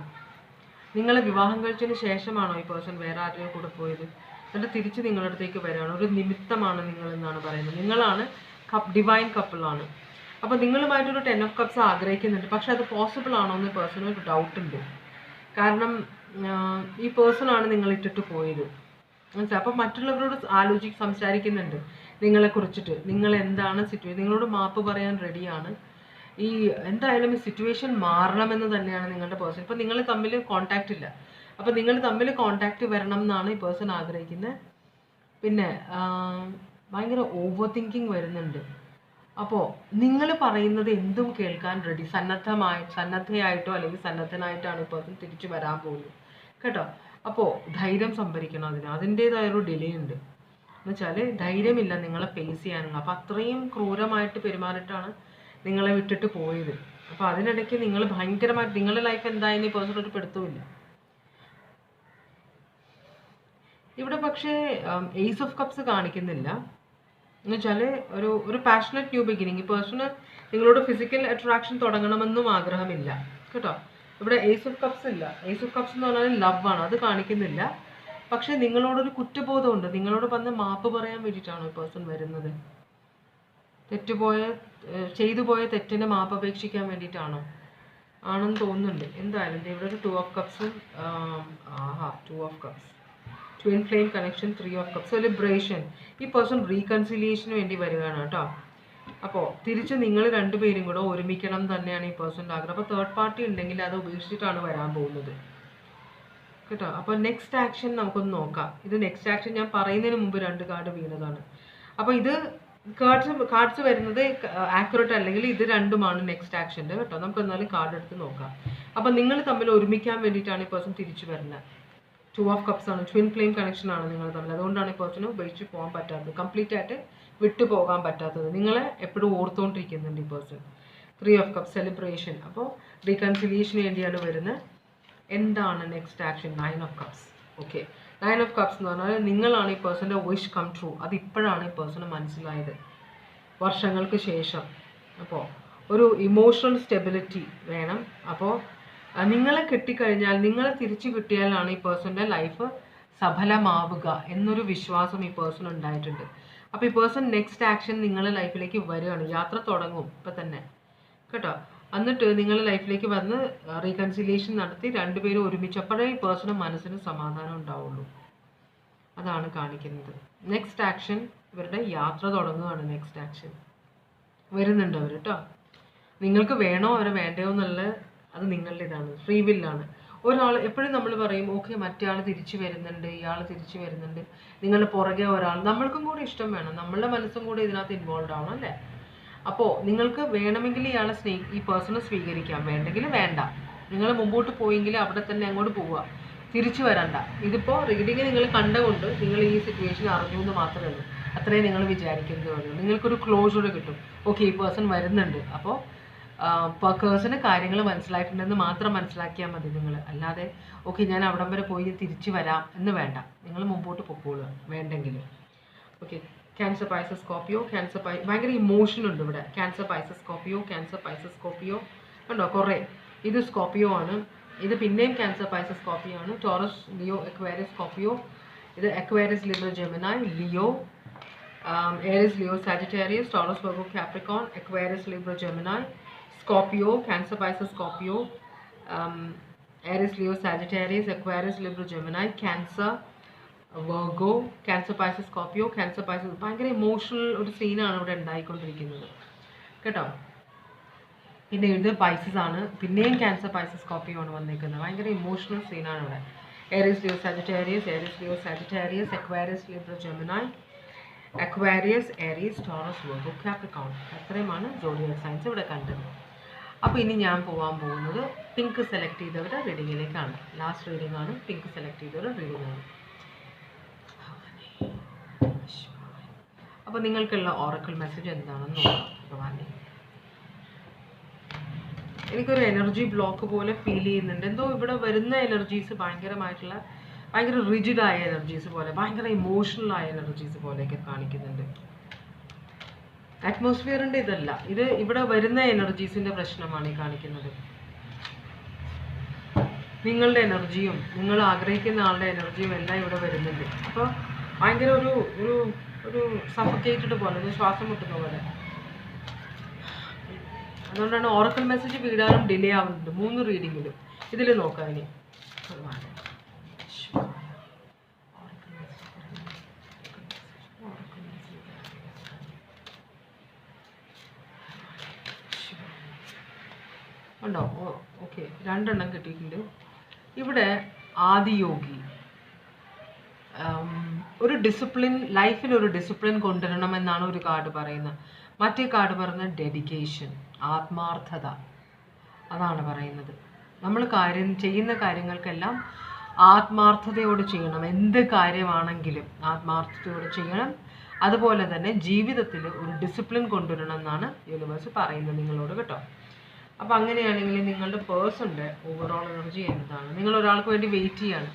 നിങ്ങൾ വിവാഹം കഴിച്ചതിന് ശേഷമാണോ ഈ പേഴ്സൺ വേറെ ആരുടെയോ കൂടെ പോയത്? എന്നിട്ട് തിരിച്ച് നിങ്ങളുടെ അടുത്തേക്ക് വരികയാണ്. ഒരു നിമിത്തമാണ് നിങ്ങളെന്നാണ് പറയുന്നത്. നിങ്ങളാണ് ഡിവൈൻ കപ്പിളാണ്. അപ്പോൾ നിങ്ങളുമായിട്ടൊരു 10 ഓഫ് കപ്സ് ആഗ്രഹിക്കുന്നുണ്ട്. പക്ഷെ അത് പോസിബിൾ ആണോ എന്ന് പേഴ്സണൽ ഒരു ഡൗട്ട് ഉണ്ട്. കാരണം ഈ പേഴ്സണാണ് നിങ്ങൾ ഇട്ടിട്ട് പോയത്, മനസ്സിലായി? അപ്പോൾ മറ്റുള്ളവരോട് സംസാരിക്കുന്നുണ്ട് നിങ്ങളെ കുറിച്ചിട്ട്. നിങ്ങൾ എന്താണ് സിറ്റുവേഷൻ, നിങ്ങളോട് മാപ്പ് പറയാൻ റെഡിയാണ്. ഈ എന്തായാലും ഈ സിറ്റുവേഷൻ മാറണമെന്ന് തന്നെയാണ് നിങ്ങളുടെ പേഴ്സൺ. ഇപ്പം നിങ്ങൾ തമ്മിൽ കോൺടാക്റ്റ് ഇല്ല. അപ്പോൾ നിങ്ങൾ തമ്മിൽ കോൺടാക്റ്റ് വരണം എന്നാണ് ഈ പേഴ്സൺ ആഗ്രഹിക്കുന്നത്. പിന്നെ ഭയങ്കര ഓവർ തിങ്കിങ് വരുന്നുണ്ട്. അപ്പോൾ നിങ്ങൾ പറയുന്നത് എന്തും കേൾക്കാൻ റെഡി, സന്നദ്ധയായിട്ടോ അല്ലെങ്കിൽ സന്നദ്ധനായിട്ടാണ് ഈ പേഴ്സൺ തിരിച്ചു വരാൻ പോകുന്നത്, കേട്ടോ. അപ്പോൾ ധൈര്യം സംഭരിക്കണം. അതിൻ്റേതായൊരു ഡിലേ ഉണ്ട്. എന്ന് വെച്ചാൽ ധൈര്യമില്ല നിങ്ങളെ ഫേസ് ചെയ്യാനുള്ള. അപ്പോൾ അത്രയും ക്രൂരമായിട്ട് പെരുമാറിയിട്ടാണ് നിങ്ങളെ വിട്ടിട്ട് പോയത്. അപ്പോൾ അതിനിടയ്ക്ക് നിങ്ങൾ ഭയങ്കരമായിട്ട് നിങ്ങളുടെ ലൈഫ് എന്തായാലും ഈ പേഴ്സൺ ഒരു പിടുത്തമില്ല. ഇവിടെ പക്ഷേ ഏസ് ഓഫ് കപ്സ് കാണിക്കുന്നില്ല. എന്ന് വെച്ചാൽ ഒരു പാഷനറ്റ് ന്യൂ ബിഗിനിങ്. ഈ പേഴ്സണ് നിങ്ങളോട് ഫിസിക്കൽ അട്രാക്ഷൻ തുടങ്ങണമെന്നും ആഗ്രഹമില്ല, കേട്ടോ. ഇവിടെ ഏസ് ഓഫ് കപ്സ് ഇല്ല. ഏസ് ഓഫ് കപ്സ് എന്ന് പറഞ്ഞാൽ ലവ് ആണ്, അത് കാണിക്കുന്നില്ല. പക്ഷേ നിങ്ങളോടൊരു കുറ്റബോധമുണ്ട്. നിങ്ങളോട് വന്ന് മാപ്പ് പറയാൻ വേണ്ടിയിട്ടാണ് ഈ പേഴ്സൺ വരുന്നത്. ചെയ്തു പോയ തെറ്റിനെ മാപ്പ് അപേക്ഷിക്കാൻ വേണ്ടിയിട്ടാണോ? ആണെന്ന് തോന്നുന്നുണ്ട്. എന്തായാലും ഇവിടെ ഒരു 2 ഓഫ് കപ്സും 2 of cups. Twin flame connection, 3 of cup, celebration. ഈ പേഴ്സൺ റീകൺസിലിയേഷന് വേണ്ടി വരികയാണ് കേട്ടോ. അപ്പോൾ തിരിച്ച് നിങ്ങൾ രണ്ടുപേരും കൂടെ ഒരുമിക്കണം തന്നെയാണ് ഈ പേഴ്സൻ്റെ ആഗ്രഹം. അപ്പോൾ തേർഡ് പാർട്ടി ഉണ്ടെങ്കിൽ അത് ഉപേക്ഷിച്ചിട്ടാണ് വരാൻ പോകുന്നത് കേട്ടോ. അപ്പോൾ നെക്സ്റ്റ് ആക്ഷൻ നമുക്കൊന്ന് നോക്കാം. ഇത് നെക്സ്റ്റ് ആക്ഷൻ ഞാൻ പറയുന്നതിന് മുമ്പ് 2 കാർഡ് വീണതാണ്. അപ്പോൾ ഇത് കാർഡ്സ് വരുന്നത് ആക്യുറേറ്റ് അല്ലെങ്കിൽ ഇത് രണ്ടുമാണ് നെക്സ്റ്റ് ആക്ഷൻ്റെ കേട്ടോ. നമുക്ക് എന്നാലും കാർഡ് എടുത്ത് നോക്കാം. അപ്പോൾ നിങ്ങൾ തമ്മിൽ ഒരുമിക്കാൻ വേണ്ടിയിട്ടാണ് ഈ പേഴ്സൺ തിരിച്ചു വരുന്നത്. 2 ഓഫ് കപ്സ് ആണ്, ട്വിൻ ഫ്ലെയിം കണക്ഷൻ ആണ് നിങ്ങൾ തമ്മിൽ. അതുകൊണ്ടാണ് ഈ പേഴ്സണ് ഉപേക്ഷിച്ച് പോകാൻ പറ്റാത്തത്, കംപ്ലീറ്റ് ആയിട്ട് വിട്ടു പോകാൻ പറ്റാത്തത്. നിങ്ങളെ എപ്പോഴും ഓർത്തുകൊണ്ടിരിക്കുന്നുണ്ട് ഈ പേഴ്സൺ. 3 of cups, celebration. അപ്പോൾ റീകൺസിലിയേഷന് വേണ്ടിയാണ് വരുന്നത്. എന്താണ് next action? 9 of cups. Okay, 9 of cups എന്ന് പറഞ്ഞാൽ നിങ്ങളാണ് ഈ പേഴ്സൻ്റെ വിഷ് കം ട്രൂ. അത് ഇപ്പോഴാണ് ഈ പേഴ്സണ് മനസ്സിലായത്, വർഷങ്ങൾക്ക് ശേഷം. അപ്പോൾ ഒരു ഇമോഷണൽ സ്റ്റെബിലിറ്റി വേണം. അപ്പോൾ നിങ്ങളെ കിട്ടിക്കഴിഞ്ഞാൽ, നിങ്ങളെ തിരിച്ചു കിട്ടിയാലാണ് ഈ പേഴ്സൻ്റെ ലൈഫ് സഫലമാവുക എന്നൊരു വിശ്വാസം ഈ പേഴ്സൺ ഉണ്ടായിട്ടുണ്ട്. അപ്പോൾ ഈ പേഴ്സൺ നെക്സ്റ്റ് ആക്ഷൻ നിങ്ങളുടെ ലൈഫിലേക്ക് വരികയാണ്. യാത്ര തുടങ്ങും ഇപ്പം തന്നെ കേട്ടോ. എന്നിട്ട് നിങ്ങളുടെ ലൈഫിലേക്ക് വന്ന് റീകൺസിലിയേഷൻ നടത്തി രണ്ടുപേരും ഒരുമിച്ചപ്പോഴേ ഈ പേഴ്സണും മനസ്സിന് സമാധാനം ഉണ്ടാവുള്ളൂ. അതാണ് കാണിക്കുന്നത്. നെക്സ്റ്റ് ആക്ഷൻ ഇവരുടെ യാത്ര തുടങ്ങുകയാണ്. നെക്സ്റ്റ് ആക്ഷൻ വരുന്നുണ്ട് അവർ കേട്ടോ. നിങ്ങൾക്ക് വേണോ അവരെ വേണ്ടയോ എന്നുള്ള അത് നിങ്ങളുടെ ഇതാണ്, ഫ്രീ വില്ലാണ്. ഒരാൾ എപ്പോഴും നമ്മൾ പറയും ഓക്കെ മറ്റേ ആൾ തിരിച്ചു വരുന്നുണ്ട്, ഇയാൾ തിരിച്ചു വരുന്നുണ്ട്, നിങ്ങളുടെ പുറകെ ഒരാൾ. നമ്മൾക്കും കൂടെ ഇഷ്ടം വേണം, നമ്മളുടെ മനസ്സും കൂടെ ഇതിനകത്ത് ഇൻവോൾവ് ആവണം അല്ലേ. അപ്പോൾ നിങ്ങൾക്ക് വേണമെങ്കിൽ ഇയാളെ ഈ പേഴ്സണെ സ്വീകരിക്കാം, വേണ്ടെങ്കിൽ വേണ്ട. നിങ്ങൾ മുമ്പോട്ട് പോയെങ്കിൽ അവിടെ തന്നെ അങ്ങോട്ട് പോവുക, തിരിച്ചു വരണ്ട. ഇതിപ്പോൾ റീഡിങ് നിങ്ങൾ കണ്ടുകൊണ്ട് നിങ്ങൾ ഈ സിറ്റുവേഷൻ അറിഞ്ഞു എന്ന് മാത്രമേ ഉള്ളൂ. അത്രയും നിങ്ങൾ വിചാരിക്കുന്നത് ഉള്ളൂ. നിങ്ങൾക്കൊരു ക്ലോഷർ കിട്ടും. ഓക്കെ ഈ പേഴ്സൺ വരുന്നുണ്ട്, അപ്പോൾ പേഴ്സണ് കാര്യങ്ങൾ മനസ്സിലായിട്ടുണ്ടെന്ന് മാത്രം മനസ്സിലാക്കിയാൽ മതി നിങ്ങൾ. അല്ലാതെ ഓക്കെ ഞാൻ അവിടം വരെ പോയി തിരിച്ചു വരാം എന്ന് വേണ്ട. നിങ്ങൾ മുമ്പോട്ട് പൊക്കോളുക വേണ്ടെങ്കിൽ. Okay, cancer, Pisces, Scorpio. Cancer ഭയങ്കര ഇമോഷൻ ഉണ്ട് ഇവിടെ. Cancer, Pisces, Scorpio. Cancer, Pisces, Scorpio കണ്ടോ കുറേ. ഇത് സ്കോർപ്പിയോ ആണ്. ഇത് പിന്നെയും ക്യാൻസർ, പൈസസ്, സ്കോർപ്പിയോ ആണ്. Taurus, Leo, Aquarius, Scorpio. ഇത് Aquarius, Libra, Gemini, Leo, Aries, Leo, Sagittarius, Taurus, Virgo, Capricorn, Aquarius, Libra, Gemini, Scorpio, Cancer, Pisces, Scorpio, Aries, Leo, Sagittarius, Aquarius, Libra, Gemini, Cancer, Virgo, Cancer, Pisces, Scorpio, Cancer, Pisces. ഭയങ്കര emotional ഒരു സീനാണ് ഇവിടെ ഉണ്ടായിക്കൊണ്ടിരിക്കുന്നത് കേട്ടോ. പിന്നെ ഇത് Pisces ആണ്, പിന്നെയും cancer, Pisces, Scorpio ആണ് വന്നിരിക്കുന്നത്. ഭയങ്കര ഇമോഷണൽ സീനാണ് ഇവിടെ. Aries, Leo, Sagittarius, Aries, Leo, Sagittarius, Aquarius, Libra, Gemini, Aquarius, Aries, Taurus, Virgo, Capricorn. അത്രയുമാണ് സോഡിയൽ സൈൻസ് ഇവിടെ കണ്ടത്. അപ്പോൾ ഇനി ഞാൻ പോകാൻ പോകുന്നത് പിങ്ക് സെലക്ട് ചെയ്തവരുടെ റീഡിങ്ങിലേക്കാണ്. ലാസ്റ്റ് റീഡിംഗ് ആണ്, പിങ്ക് സെലക്ട് ചെയ്തവരുടെ റീഡിംഗ് ആണ്. അപ്പോൾ നിങ്ങൾക്കുള്ള ഓറക്കിൾ മെസ്സേജ് എന്താണെന്ന് നോക്കാം. ഭഗവാനെ, എനിക്കൊരു എനർജി ബ്ലോക്ക് പോലെ ഫീൽ ചെയ്യുന്നുണ്ട്. എന്തോ ഇവിടെ വരുന്ന എനർജീസ് ഭയങ്കര റിജിഡായ എനർജീസ് പോലെ, ഭയങ്കര ഇമോഷണൽ ആയ എനർജീസ് പോലെയൊക്കെ കാണിക്കുന്നുണ്ട്. അറ്റ്മോസ്ഫിയറിൻ്റെ ഇതല്ല ഇത്, ഇവിടെ വരുന്ന എനർജീസിൻ്റെ പ്രശ്നമാണ് ഈ കാണിക്കുന്നത്. നിങ്ങളുടെ എനർജിയും നിങ്ങൾ ആഗ്രഹിക്കുന്ന ആളുടെ എനർജിയും എല്ലാം ഇവിടെ വരുന്നുണ്ട്. അപ്പോൾ ഭയങ്കര ഒരു സഫക്കേറ്റഡ് പോലെ, ഒരു ശ്വാസം മുട്ടുന്ന പോലെ. അതുകൊണ്ടാണ് ഓറക്കിൾ മെസ്സേജ് വീടാനും ഡിലേ ആവുന്നുണ്ട് 3 റീഡിങ്ങിലും. ഇതിൽ നോക്കാം ഇനി. ഉണ്ടോ? ഓക്കെ, 2 എണ്ണം കിട്ടിയിട്ടുണ്ട്. ഇവിടെ ആദിയോഗി, ഒരു ഡിസിപ്ലിൻ, ലൈഫിൽ ഒരു ഡിസിപ്ലിൻ കൊണ്ടുവരണം എന്നാണ് ഒരു കാർഡ് പറയുന്നത്. മറ്റേ കാർഡ് പറയുന്നത് ഡെഡിക്കേഷൻ, ആത്മാർത്ഥത. അതാണ് പറയുന്നത്. നമ്മൾ ചെയ്യുന്ന കാര്യങ്ങൾക്കെല്ലാം ആത്മാർത്ഥതയോട് ചെയ്യണം. എന്ത് കാര്യമാണെങ്കിലും ആത്മാർത്ഥതയോട് ചെയ്യണം. അതുപോലെ തന്നെ ജീവിതത്തിൽ ഒരു ഡിസിപ്ലിൻ കൊണ്ടുവരണം എന്നാണ് യൂണിവേഴ്സ് പറയുന്നത് നിങ്ങളോട് കേട്ടോ. അപ്പോൾ അങ്ങനെയാണെങ്കിൽ നിങ്ങളുടെ പേഴ്സണിൻ്റെ ഓവറോൾ എനർജി എന്താണ്? നിങ്ങൾ ഒരാൾക്ക് വേണ്ടി വെയിറ്റ് ചെയ്യാണ്.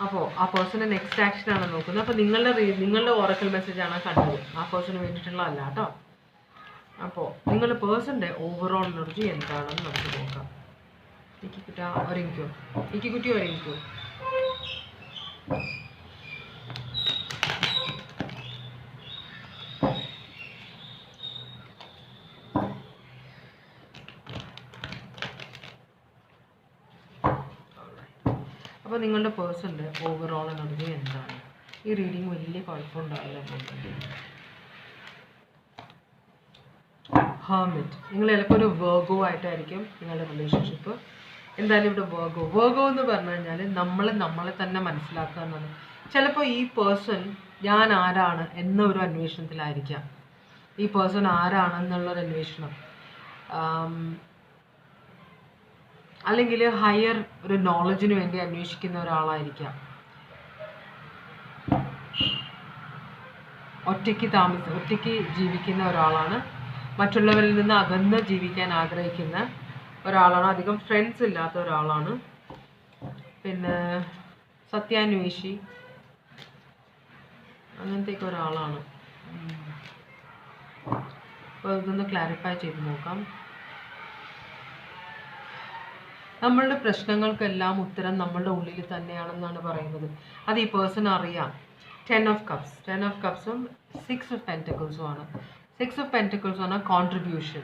അപ്പോൾ ആ പേഴ്സൻ്റെ നെക്സ്റ്റ് ആക്ഷനാണ് നോക്കുന്നത്. അപ്പോൾ നിങ്ങളുടെ ഓറക്കിൾ മെസ്സേജാണ് കണ്ടത്, ആ പേഴ്സണിന് വേണ്ടിയിട്ടുള്ളതല്ല കേട്ടോ. അപ്പോൾ നിങ്ങളുടെ പേഴ്സൻ്റെ ഓവറോൾ എനർജി എന്താണെന്ന് നമുക്ക് നോക്കാം. എനിക്ക് കുട്ടാ ഒരുങ്ങിക്കോ, എനിക്ക് കുട്ടി ഒരുങ്ങിക്കോ. അപ്പോൾ നിങ്ങളുടെ പേഴ്സണിൻ്റെ ഓവറോൾ എനർജി എന്താണ്? ഈ റീഡിങ് വലിയ കുഴപ്പമുണ്ടാവില്ല എന്നുണ്ടെങ്കിൽ. ഹെർമിറ്റ്, നിങ്ങൾ ചിലപ്പോൾ ഒരു വേർഗോ ആയിട്ടായിരിക്കും നിങ്ങളുടെ റിലേഷൻഷിപ്പ്. എന്തായാലും ഇവിടെ വേർഗോ എന്ന് പറഞ്ഞു കഴിഞ്ഞാൽ നമ്മളെ തന്നെ മനസ്സിലാക്കുക എന്നാണ്. ചിലപ്പോൾ ഈ പേഴ്സൺ ഞാൻ ആരാണ് എന്നൊരു അന്വേഷണത്തിലായിരിക്കാം. ഈ പേഴ്സൺ ആരാണെന്നുള്ളൊരു അന്വേഷണം, അല്ലെങ്കിൽ ഹയർ ഒരു നോളജിന് വേണ്ടി അന്വേഷിക്കുന്ന ഒരാളായിരിക്കാം. ഒറ്റയ്ക്ക് ജീവിക്കുന്ന ഒരാളാണ്. മറ്റുള്ളവരിൽ നിന്ന് അകന്ന് ജീവിക്കാൻ ആഗ്രഹിക്കുന്ന ഒരാളാണ്. അധികം ഫ്രണ്ട്സ് ഇല്ലാത്ത ഒരാളാണ്. പിന്നെ സത്യാന്വേഷി, അങ്ങനത്തെയൊക്കെ ഒരാളാണ്. അപ്പോൾ ഇതൊന്ന് ക്ലാരിഫൈ ചെയ്ത് നോക്കാം. നമ്മളുടെ പ്രശ്നങ്ങൾക്കെല്ലാം ഉത്തരം നമ്മളുടെ ഉള്ളിൽ തന്നെയാണെന്നാണ് പറയുന്നത്. അത് ഈ പേഴ്സൺ അറിയാം. 10 of Cups, 10 of Cupsum 6 of Pentaclesum ആണ്. 6 of Pentacles ആണ് കോൺട്രിബ്യൂഷൻ,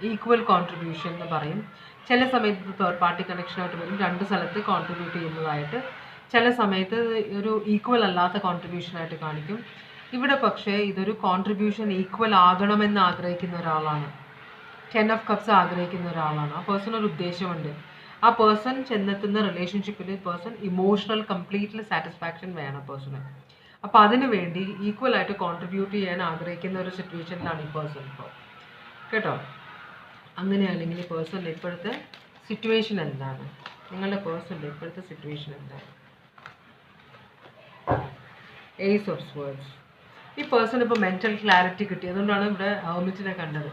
ഈക്വൽ കോൺട്രിബ്യൂഷൻ എന്ന് പറയും. ചില സമയത്ത് തേർഡ് പാർട്ടി കണക്ഷനായിട്ട് വരും, രണ്ട് സ്ഥലത്ത് കോൺട്രിബ്യൂട്ട് ചെയ്യുന്നതായിട്ട്. ചില സമയത്ത് ഒരു ഈക്വൽ അല്ലാത്ത കോൺട്രിബ്യൂഷനായിട്ട് കാണിക്കും. ഇവിടെ പക്ഷേ ഇതൊരു കോൺട്രിബ്യൂഷൻ ഈക്വൽ ആകണമെന്ന് ആഗ്രഹിക്കുന്ന ഒരാളാണ്. 10 of Cups ആഗ്രഹിക്കുന്ന ഒരാളാണ്. ആ പേഴ്സൺ ഒരു ഉദ്ദേശമുണ്ട്. ആ പേഴ്സൺ ചെന്നെത്തുന്ന റിലേഷൻഷിപ്പിൽ പേഴ്സൺ ഇമോഷണൽ കംപ്ലീറ്റ്ലി സാറ്റിസ്ഫാക്ഷൻ വേണം പേഴ്സണ്. അപ്പോൾ അതിന് വേണ്ടി ഈക്വലായിട്ട് കോൺട്രിബ്യൂട്ട് ചെയ്യാൻ ആഗ്രഹിക്കുന്ന ഒരു സിറ്റുവേഷനിലാണ് ഈ പേഴ്സൺ ഇപ്പോൾ, കേട്ടോ. അങ്ങനെയാണെങ്കിൽ ഈ പേഴ്സണിൻ്റെ ഇപ്പോഴത്തെ സിറ്റുവേഷൻ എന്താണ്? നിങ്ങളുടെ പേഴ്സണിൻ്റെ ഇപ്പോഴത്തെ സിറ്റുവേഷൻ എന്താണ്? Ace of swords. ഈ പേഴ്സൺ ഇപ്പോൾ മെൻ്റൽ ക്ലാരിറ്റി കിട്ടി, അതുകൊണ്ടാണ് ഇവിടെ ഹെർമിറ്റിനെ കണ്ടത്.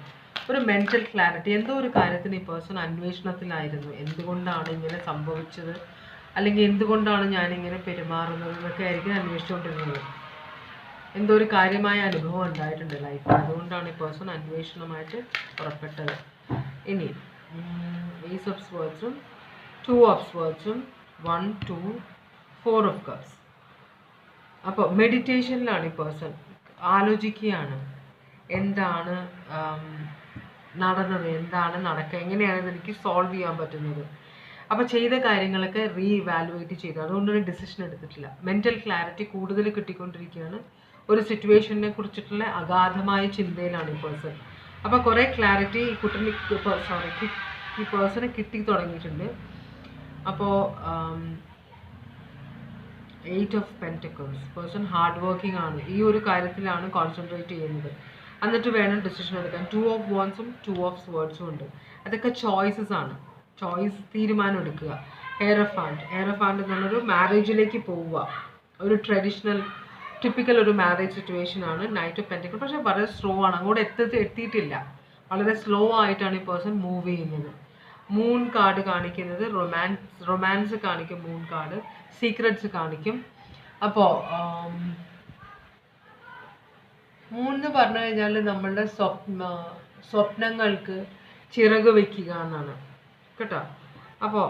ഒരു മെൻ്റൽ ക്ലാരിറ്റി, എന്തോ ഒരു കാര്യത്തിന് ഈ പേഴ്സൺ അന്വേഷണത്തിലായിരുന്നു. എന്തുകൊണ്ടാണ് ഇങ്ങനെ സംഭവിച്ചത്, അല്ലെങ്കിൽ എന്തുകൊണ്ടാണ് ഞാനിങ്ങനെ പെരുമാറുന്നത് എന്നൊക്കെ ആയിരിക്കും അന്വേഷിച്ചുകൊണ്ടിരുന്നത്. എന്തോ ഒരു കാര്യമായ അനുഭവം ഉണ്ടായിട്ടുണ്ട് ലൈഫിൽ, അതുകൊണ്ടാണ് ഈ പേഴ്സൺ അന്വേഷണമായിട്ട് പുറപ്പെട്ടത്. ഇനി ഏസ് ഓഫ് സ്വേർഡ്സും 2 of സ്വേർഡ്സും 1, 2, 4 of കപ്സ്. അപ്പോൾ മെഡിറ്റേഷനിലാണ് ഈ പേഴ്സൺ, ആലോചിക്കുകയാണ് എന്താണ് നടന്നത്, എന്താണ് നടക്കുക, എങ്ങനെയാണ് എനിക്ക് സോൾവ് ചെയ്യാൻ പറ്റുന്നത്. അപ്പോൾ ചെയ്ത കാര്യങ്ങളൊക്കെ റീഇവാലുവേറ്റ് ചെയ്തു, അതുകൊണ്ടൊരു ഡിസിഷൻ എടുത്തിട്ടില്ല. മെൻ്റൽ ക്ലാരിറ്റി കൂടുതൽ കിട്ടിക്കൊണ്ടിരിക്കുകയാണ്. ഒരു സിറ്റുവേഷനെ കുറിച്ചിട്ടുള്ള അഗാധമായ ചിന്തയിലാണ് ഈ പേഴ്സൺ. അപ്പോൾ കുറേ ക്ലാരിറ്റി ഈ പേഴ്സണ് കിട്ടി തുടങ്ങിയിട്ടുണ്ട്. അപ്പോൾ 8 of Pentacles, person hard working ആണ്. ഈ ഒരു കാര്യത്തിലാണ് കോൺസെൻട്രേറ്റ് ചെയ്യുന്നത്. എന്നിട്ട് വേണം ഡിസിഷൻ എടുക്കാൻ. 2 of Wandsഉം 2 of സ്വേർഡ്സും ഉണ്ട്. അതൊക്കെ ചോയ്സസ് ആണ്. ചോയ്സ്, തീരുമാനം എടുക്കുക. എയറഫാൻറ്റ് എന്നുള്ളൊരു മാരേജിലേക്ക് പോവുക, ഒരു ട്രഡീഷണൽ ടിപ്പിക്കൽ ഒരു മാരേജ് സിറ്റുവേഷൻ ആണ്. നൈറ്റ് ഓഫ് പെൻറ്റക്കിൾ പക്ഷേ വളരെ സ്ലോ ആണ്, അങ്ങോട്ട് എത്തിയിട്ടില്ല. വളരെ സ്ലോ ആയിട്ടാണ് ഈ പേഴ്സൺ മൂവ് ചെയ്യുന്നത്. മൂൺ കാർഡ് കാണിക്കുന്നത് റൊമാൻസ് കാണിക്കും. മൂൺ കാർഡ് സീക്രട്സ് കാണിക്കും. അപ്പോൾ മൂൺ എന്ന് പറഞ്ഞു കഴിഞ്ഞാൽ നമ്മളുടെ സ്വപ്നങ്ങൾക്ക് ചിറക് വയ്ക്കുക എന്നാണ്, കേട്ടോ. അപ്പോൾ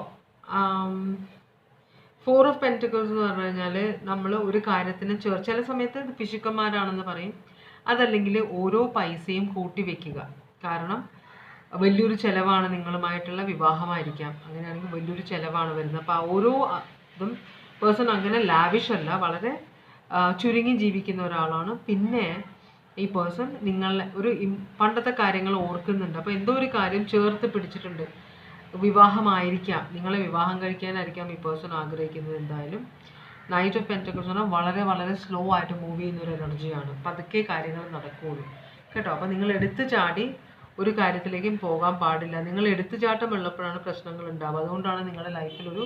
4 of Pentacles എന്ന് പറഞ്ഞു കഴിഞ്ഞാൽ നമ്മൾ ഒരു കാര്യത്തിന് ചില സമയത്ത് പിശുക്കന്മാരാണെന്ന് പറയും. അതല്ലെങ്കിൽ ഓരോ പൈസയും കൂട്ടി വയ്ക്കുക. കാരണം വലിയൊരു ചിലവാണ്, നിങ്ങളുമായിട്ടുള്ള വിവാഹമായിരിക്കാം. അങ്ങനെയാണെങ്കിൽ വലിയൊരു ചിലവാണ് വരുന്നത്. അപ്പോൾ ആ ഓരോ ഇതും പേഴ്സൺ അങ്ങനെ ലാവിഷ് അല്ല, വളരെ ചുരുങ്ങി ജീവിക്കുന്ന ഒരാളാണ്. പിന്നെ ഈ പേഴ്സൺ നിങ്ങളെ ഒരു പണ്ടത്തെ കാര്യങ്ങൾ ഓർക്കുന്നുണ്ട്. അപ്പോൾ എന്തോ ഒരു കാര്യം ചേർത്ത് പിടിച്ചിട്ടുണ്ട്. വിവാഹമായിരിക്കാം, നിങ്ങളെ വിവാഹം കഴിക്കാനായിരിക്കാം ഈ പേഴ്സൺ ആഗ്രഹിക്കുന്നത്. എന്തായാലും നൈറ്റ് ഓഫ് പെൻറ്റക്കിൾസ് പറഞ്ഞാൽ വളരെ വളരെ സ്ലോ ആയിട്ട് മൂവ് ചെയ്യുന്ന ഒരു എനർജിയാണ്. പതുക്കെ കാര്യങ്ങൾ നടക്കുകയുള്ളൂ, കേട്ടോ. അപ്പോൾ നിങ്ങൾ എടുത്തു ചാടി ഒരു കാര്യത്തിലേക്കും പോകാൻ പാടില്ല. നിങ്ങൾ എടുത്തുചാട്ടം ഉള്ളപ്പോഴാണ് പ്രശ്നങ്ങൾ ഉണ്ടാവുക. അതുകൊണ്ടാണ് നിങ്ങളുടെ ലൈഫിലൊരു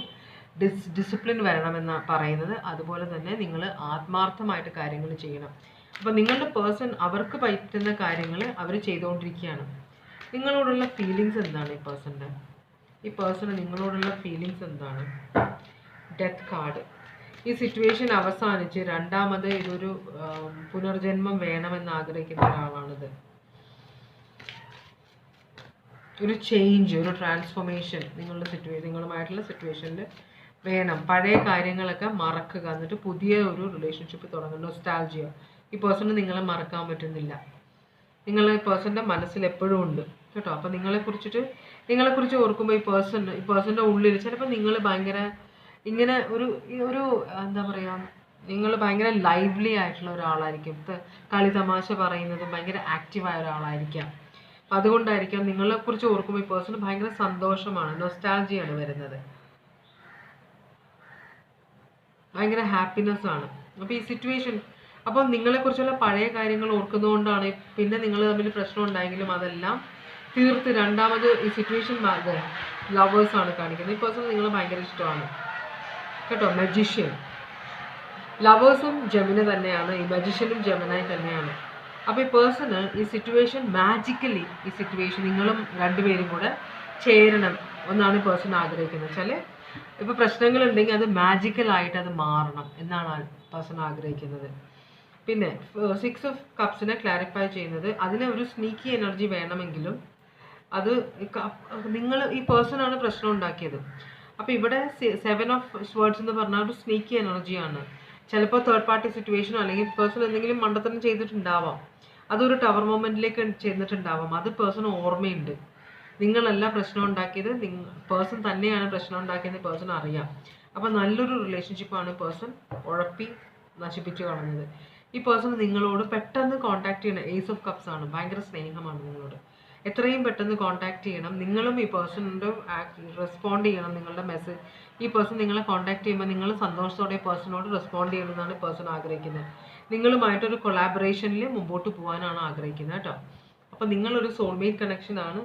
ഡിസിപ്ലിൻ വരണമെന്ന് പറയുന്നത്. അതുപോലെ തന്നെ നിങ്ങൾ ആത്മാർത്ഥമായിട്ട് കാര്യങ്ങൾ ചെയ്യണം. അപ്പോൾ നിങ്ങളുടെ പേഴ്സൺ അവർക്ക് പറ്റുന്ന കാര്യങ്ങൾ അവർ ചെയ്തുകൊണ്ടിരിക്കുകയാണ്. നിങ്ങളോടുള്ള ഫീലിങ്സ് എന്താണ് ഈ പേഴ്സൻ്റെ? ഈ പേഴ്സണ് നിങ്ങളോടുള്ള ഫീലിങ്സ് എന്താണ്? Death card. ഈ സിറ്റുവേഷൻ അവസാനിച്ച് രണ്ടാമത് ഇതൊരു പുനർജന്മം വേണമെന്ന് ആഗ്രഹിക്കുന്ന ഒരാളാണിത്. ഒരു ചേഞ്ച്, ഒരു ട്രാൻസ്ഫോർമേഷൻ നിങ്ങളുമായിട്ടുള്ള സിറ്റുവേഷനിൽ വേണം. പഴയ കാര്യങ്ങളൊക്കെ മറക്കുക, എന്നിട്ട് പുതിയ ഒരു റിലേഷൻഷിപ്പ് തുടങ്ങുക. നൊസ്റ്റാൾജിയ. ഈ പേഴ്സണ് നിങ്ങളെ മറക്കാൻ പറ്റുന്നില്ല. നിങ്ങളെ പേഴ്സൻ്റെ മനസ്സിൽ എപ്പോഴും ഉണ്ട്, കേട്ടോ. അപ്പോൾ നിങ്ങളെക്കുറിച്ച് ഓർക്കുമ്പോൾ ഈ പേഴ്സൻ്റെ ഉള്ളിൽ ചിലപ്പോൾ നിങ്ങൾ ഭയങ്കര ഇങ്ങനെ ഒരു എന്താ പറയുക, നിങ്ങൾ ഭയങ്കര ലൈവ്ലി ആയിട്ടുള്ള ഒരാളായിരിക്കും. കളി തമാശ പറയുന്നത് ഭയങ്കര ആക്റ്റീവായ ഒരാളായിരിക്കാം. അപ്പം അതുകൊണ്ടായിരിക്കാം നിങ്ങളെക്കുറിച്ച് ഓർക്കുമ്പോൾ ഈ പേഴ്സൺ ഭയങ്കര സന്തോഷമാണ്, നൊസ്റ്റാൾജിയാണ് വരുന്നത്, ഭയങ്കര ഹാപ്പിനെസ് ആണ്. അപ്പോൾ ഈ സിറ്റുവേഷൻ, അപ്പോൾ നിങ്ങളെക്കുറിച്ചുള്ള പഴയ കാര്യങ്ങൾ ഓർക്കുന്നതുകൊണ്ടാണ് പിന്നെ നിങ്ങൾ തമ്മിൽ പ്രശ്നം ഉണ്ടായെങ്കിലും അതെല്ലാം തീർത്ത് രണ്ടാമത് ഈ സിറ്റുവേഷൻ ലവേഴ്സാണ് കാണിക്കുന്നത്. ഈ പേഴ്സൺ നിങ്ങൾ ഭയങ്കര ഇഷ്ടമാണ് കേട്ടോ. മജീഷ്യൻ, ലവേഴ്സും ജെമിനി തന്നെയാണ്, ഈ മജീഷ്യനും ജെമിനായി തന്നെയാണ്. അപ്പോൾ ഈ പേഴ്സണ് ഈ സിറ്റുവേഷൻ മാജിക്കലി, ഈ സിറ്റുവേഷൻ നിങ്ങളും രണ്ടുപേരും കൂടെ ചേരണം എന്നാണ് ഈ പേഴ്സൺ ആഗ്രഹിക്കുന്നത്. വെച്ചാൽ ഇപ്പോൾ പ്രശ്നങ്ങളുണ്ടെങ്കിൽ അത് മാജിക്കലായിട്ട് അത് മാറണം എന്നാണ് പേഴ്സൺ ആഗ്രഹിക്കുന്നത്. പിന്നെ 6 ഓഫ് കപ്സിനെ ക്ലാരിഫൈ ചെയ്യുന്നത് അതിന് ഒരു സ്നീക്കി എനർജി വേണമെങ്കിലും അത് നിങ്ങൾ ഈ പേഴ്സണാണ് പ്രശ്നം ഉണ്ടാക്കിയത്. അപ്പോൾ ഇവിടെ 7 ഓഫ് സ്വേർഡ്സ് എന്ന് പറഞ്ഞാൽ ഒരു സ്നീക്കി എനർജിയാണ്. ചിലപ്പോൾ തേർഡ് പാർട്ടി സിറ്റുവേഷനോ അല്ലെങ്കിൽ പേഴ്സൺ എന്തെങ്കിലും മണ്ടത്തരം ചെയ്തിട്ടുണ്ടാവാം, അതൊരു ടവർ മൊമെന്റിലേക്ക് ചെന്നിട്ടുണ്ടാവാം. അത് പേഴ്സൺ ഓർമ്മയുണ്ട്. നിങ്ങളല്ല പ്രശ്നം ഉണ്ടാക്കിയത്, പേഴ്സൺ തന്നെയാണ് പ്രശ്നം ഉണ്ടാക്കിയത്, പേഴ്സൺ അറിയാം. അപ്പം നല്ലൊരു റിലേഷൻഷിപ്പാണ് പേഴ്സൺ ഉഴപ്പി നശിപ്പിച്ചു കളഞ്ഞത്. ഈ പേഴ്സൺ നിങ്ങളോട് പെട്ടെന്ന് കോൺടാക്ട് ചെയ്യണം. ഏസ് ഓഫ് കപ്സ് ആണ്, ഭയങ്കര സ്നേഹമാണ് നിങ്ങളോട്. എത്രയും പെട്ടെന്ന് കോൺടാക്ട് ചെയ്യണം. നിങ്ങളും ഈ പേഴ്സണിൻ്റെ റെസ്പോണ്ട് ചെയ്യണം നിങ്ങളുടെ മെസ്സേജ്. ഈ പേഴ്സൺ നിങ്ങളെ കോൺടാക്ട് ചെയ്യുമ്പോൾ നിങ്ങൾ സന്തോഷത്തോടെ പേഴ്സണോട് റെസ്പോണ്ട് ചെയ്യണമെന്നാണ് പേഴ്സൺ ആഗ്രഹിക്കുന്നത്. നിങ്ങളുമായിട്ടൊരു കൊളാബറേഷനിൽ മുമ്പോട്ട് പോകാനാണ് ആഗ്രഹിക്കുന്നത് കേട്ടോ. അപ്പോൾ നിങ്ങളൊരു സോൾമേറ്റ് കണക്ഷനാണ്.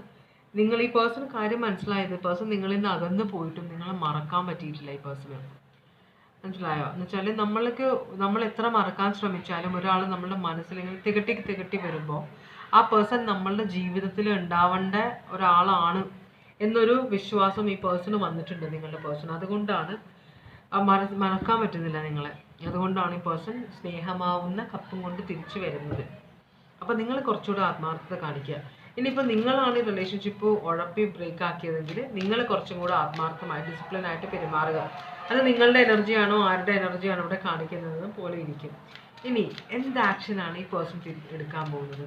നിങ്ങൾ ഈ പേഴ്സൺ കാര്യം മനസ്സിലായത്, പേഴ്സൺ നിങ്ങളിൽ നിന്ന് അകന്നു പോയിട്ടും നിങ്ങളെ മറക്കാൻ പറ്റിയിട്ടില്ല ഈ പേഴ്സണ്. മനസ്സിലായോ? എന്ന് വെച്ചാൽ നമ്മൾ എത്ര മറക്കാൻ ശ്രമിച്ചാലും ഒരാൾ നമ്മളുടെ മനസ്സിൽ ഇങ്ങനെ തികട്ടി വരുമ്പോൾ ആ പേഴ്സൺ നമ്മളുടെ ജീവിതത്തിൽ ഉണ്ടാവേണ്ട ഒരാളാണ് എന്നൊരു വിശ്വാസം ഈ പേഴ്സണ് വന്നിട്ടുണ്ട്, നിങ്ങളുടെ പേഴ്സൺ. അതുകൊണ്ടാണ് മറക്കാൻ പറ്റുന്നില്ല നിങ്ങളെ. അതുകൊണ്ടാണ് ഈ പേഴ്സൺ സ്നേഹമാവുന്ന കപ്പും കൊണ്ട് തിരിച്ചു വരുന്നത്. അപ്പം നിങ്ങൾ കുറച്ചുകൂടെ ആത്മാർത്ഥത കാണിക്കുക. ഇനിയിപ്പോൾ നിങ്ങളാണ് ഈ റിലേഷൻഷിപ്പ് ഉഴപ്പി ബ്രേക്ക് ആക്കിയതെങ്കിൽ നിങ്ങൾ കുറച്ചും കൂടെ ആത്മാർത്ഥമായി ഡിസിപ്ലിനായിട്ട് പെരുമാറുക. അത് നിങ്ങളുടെ എനർജിയാണോ ആരുടെ എനർജിയാണോ ഇവിടെ കാണിക്കുന്നത് പോലെ ഇരിക്കും. ഇനി എന്ത് ആക്ഷനാണ് ഈ പേഴ്സൺ എടുക്കാൻ പോകുന്നത്?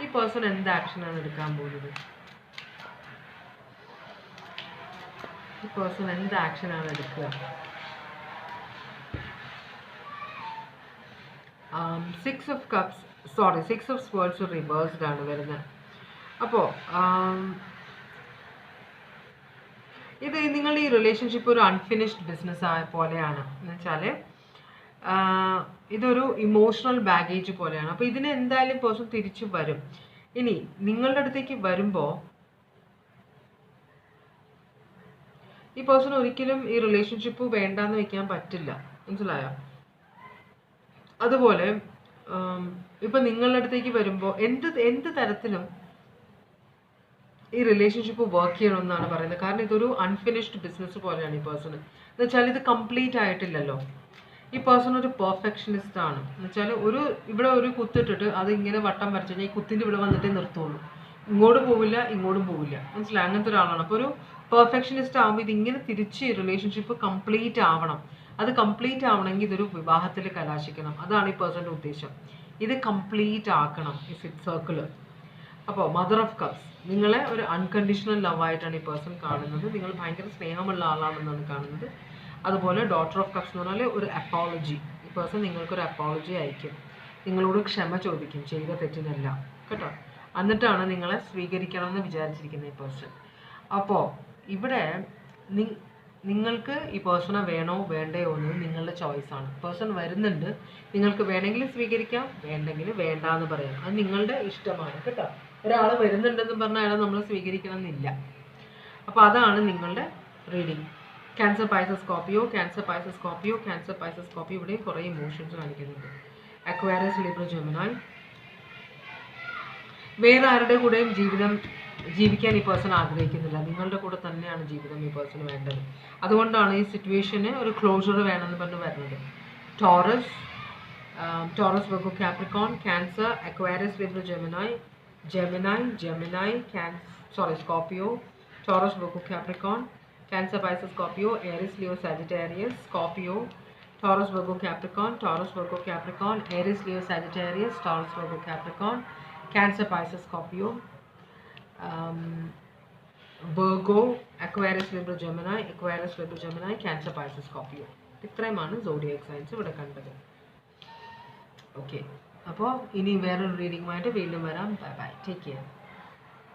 ഈ പേഴ്സൺ എന്ത് ആക്ഷനാണ് എടുക്കാൻ പോകുന്നത്? ഈ പേഴ്സൺ എന്ത് ആക്ഷനാണ് എടുക്കുക? 6 of cups, sorry 6 of swords reversed ആണ് വരുന്നത്. അപ്പോൾ ഇത് നിങ്ങളുടെ ഈ റിലേഷൻഷിപ്പ് ഒരു അൺഫിനിഷ്ഡ് ബിസിനസ് പോലെയാണ്. എന്ന് വെച്ചാൽ ഇതൊരു ഇമോഷണൽ ബാഗേജ് പോലെയാണ്. അപ്പോൾ ഇതിന് എന്തായാലും പേഴ്സൺ തിരിച്ചു വരും. ഇനി നിങ്ങളുടെ അടുത്തേക്ക് വരുമ്പോൾ ഈ പേഴ്സൺ ഒരിക്കലും ഈ റിലേഷൻഷിപ്പ് വേണ്ടാന്ന് വെക്കാൻ പറ്റില്ല. മനസ്സിലായോ? അതുപോലെ ഇപ്പം നിങ്ങളുടെ അടുത്തേക്ക് വരുമ്പോൾ എന്ത് തരത്തിലും ഈ റിലേഷൻഷിപ്പ് വർക്ക് ചെയ്യണമെന്നാണ് പറയുന്നത്. കാരണം ഇതൊരു അൺഫിനിഷ്ഡ് ബിസിനസ് പോലെയാണ് ഈ പേഴ്സൺ. എന്ന് വെച്ചാൽ ഇത് കംപ്ലീറ്റ് ആയിട്ടില്ലല്ലോ. ഈ പേഴ്സൺ ഒരു പെർഫെക്ഷനിസ്റ്റ് ആണ്. എന്ന് വെച്ചാൽ ഇവിടെ ഒരു കുത്തിട്ടിട്ട് അത് ഇങ്ങനെ വട്ടം വരച്ചു കഴിഞ്ഞാൽ ഈ കുത്തിൻ്റെ ഇവിടെ വന്നിട്ടേ നിർത്തുള്ളൂ. ഇങ്ങോട്ടും പോവില്ല ഇങ്ങോട്ടും പോവില്ല. മനസ്സിലായി? അങ്ങനത്തെ ഒരാളാണ്. അപ്പോൾ ഒരു പെർഫെക്ഷനിസ്റ്റ് ആകുമ്പോൾ ഇതിങ്ങനെ തിരിച്ച് റിലേഷൻഷിപ്പ് കംപ്ലീറ്റ് ആവണം. അത് കംപ്ലീറ്റ് ആവണമെങ്കിൽ ഇതൊരു വിവാഹത്തിൽ കലാശിക്കണം. അതാണ് ഈ പേഴ്സൻ്റെ ഉദ്ദേശം. ഇത് കംപ്ലീറ്റ് ആക്കണം ഈ ഫിഫ്ത്ത് സർക്കിള്. അപ്പോൾ മദർ ഓഫ് കപ്സ്, നിങ്ങളെ ഒരു അൺകണ്ടീഷണൽ ലവ് ആയിട്ടാണ് ഈ പേഴ്സൺ കാണുന്നത്. നിങ്ങൾ ഭയങ്കര സ്നേഹമുള്ള ആളാണെന്നാണ് കാണുന്നത്. അതുപോലെ ഡോട്ടർ ഓഫ് കപ്സ് എന്ന് പറഞ്ഞാൽ ഒരു അപ്പോളജി. ഈ പേഴ്സൺ നിങ്ങൾക്കൊരു അപ്പോളജി അയക്കും, നിങ്ങളോട് ക്ഷമ ചോദിക്കും ചെയ്ത തെറ്റിനെല്ലാം കേട്ടോ. എന്നിട്ടാണ് നിങ്ങളെ സ്വീകരിക്കണമെന്ന് വിചാരിച്ചിരിക്കുന്നത് ഈ പേഴ്സൺ. അപ്പോൾ ഇവിടെ നിങ്ങൾക്ക് ഈ പേഴ്സണെ വേണോ വേണ്ടയോ എന്ന് നിങ്ങളുടെ ചോയ്സാണ്. പേഴ്സൺ വരുന്നുണ്ട്, നിങ്ങൾക്ക് വേണമെങ്കിൽ സ്വീകരിക്കാം, വേണ്ടെങ്കിൽ വേണ്ട എന്ന് പറയാം. അത് നിങ്ങളുടെ ഇഷ്ടമാണ് കേട്ടോ. ഒരാൾ വരുന്നുണ്ടെന്ന് പറഞ്ഞാൽ അയാളെ നമ്മൾ സ്വീകരിക്കണം എന്നില്ല. അപ്പോൾ അതാണ് നിങ്ങളുടെ reading. Cancer Pisces Scorpio, cancer Pisces Scorpio, cancer Pisces Scorpio. ഇവിടെ കുറേ ഇമോഷൻസ് കാണിക്കുന്നുണ്ട്. അക്വാരിയസ് ലിബ്ര ജെമിനി. വേറെ ആരുടെ കൂടെയും ജീവിക്കാൻ ഈ പേഴ്സൺ ആഗ്രഹിക്കുന്നില്ല. നിങ്ങളുടെ കൂടെ തന്നെയാണ് ജീവിതം ഈ പേഴ്സൺ വേണ്ടത്. അതുകൊണ്ടാണ് ഈ സിറ്റുവേഷന് ഒരു ക്ലോഷർ വേണമെന്ന് പറഞ്ഞ് വരുന്നത്. Taurus, Virgo, Capricorn, Cancer, Aquarius Libra Gemini, Scorpio, Taurus, Virgo, Capricorn, Cancer, Pisces, Scorpio, Aries, Leo, Sagittarius, Scorpio, Taurus, Virgo, Capricorn, Taurus, Virgo, Capricorn, Aries, Leo, Sagittarius, Taurus, Virgo, Capricorn, Cancer, Pisces, Scorpio, Virgo, Aquarius, Libra, Gemini, Aquarius, Libra, Gemini, cancer, Pisces, Scorpio. ഇത്രയുമാണ് zodiac signs ഇവിടെ കണ്ടത്. Okay, അപ്പോൾ ഇനി വേറൊരു റീഡിങ്ങുമായിട്ട് വീണ്ടും വരാം. Bye bye, take care.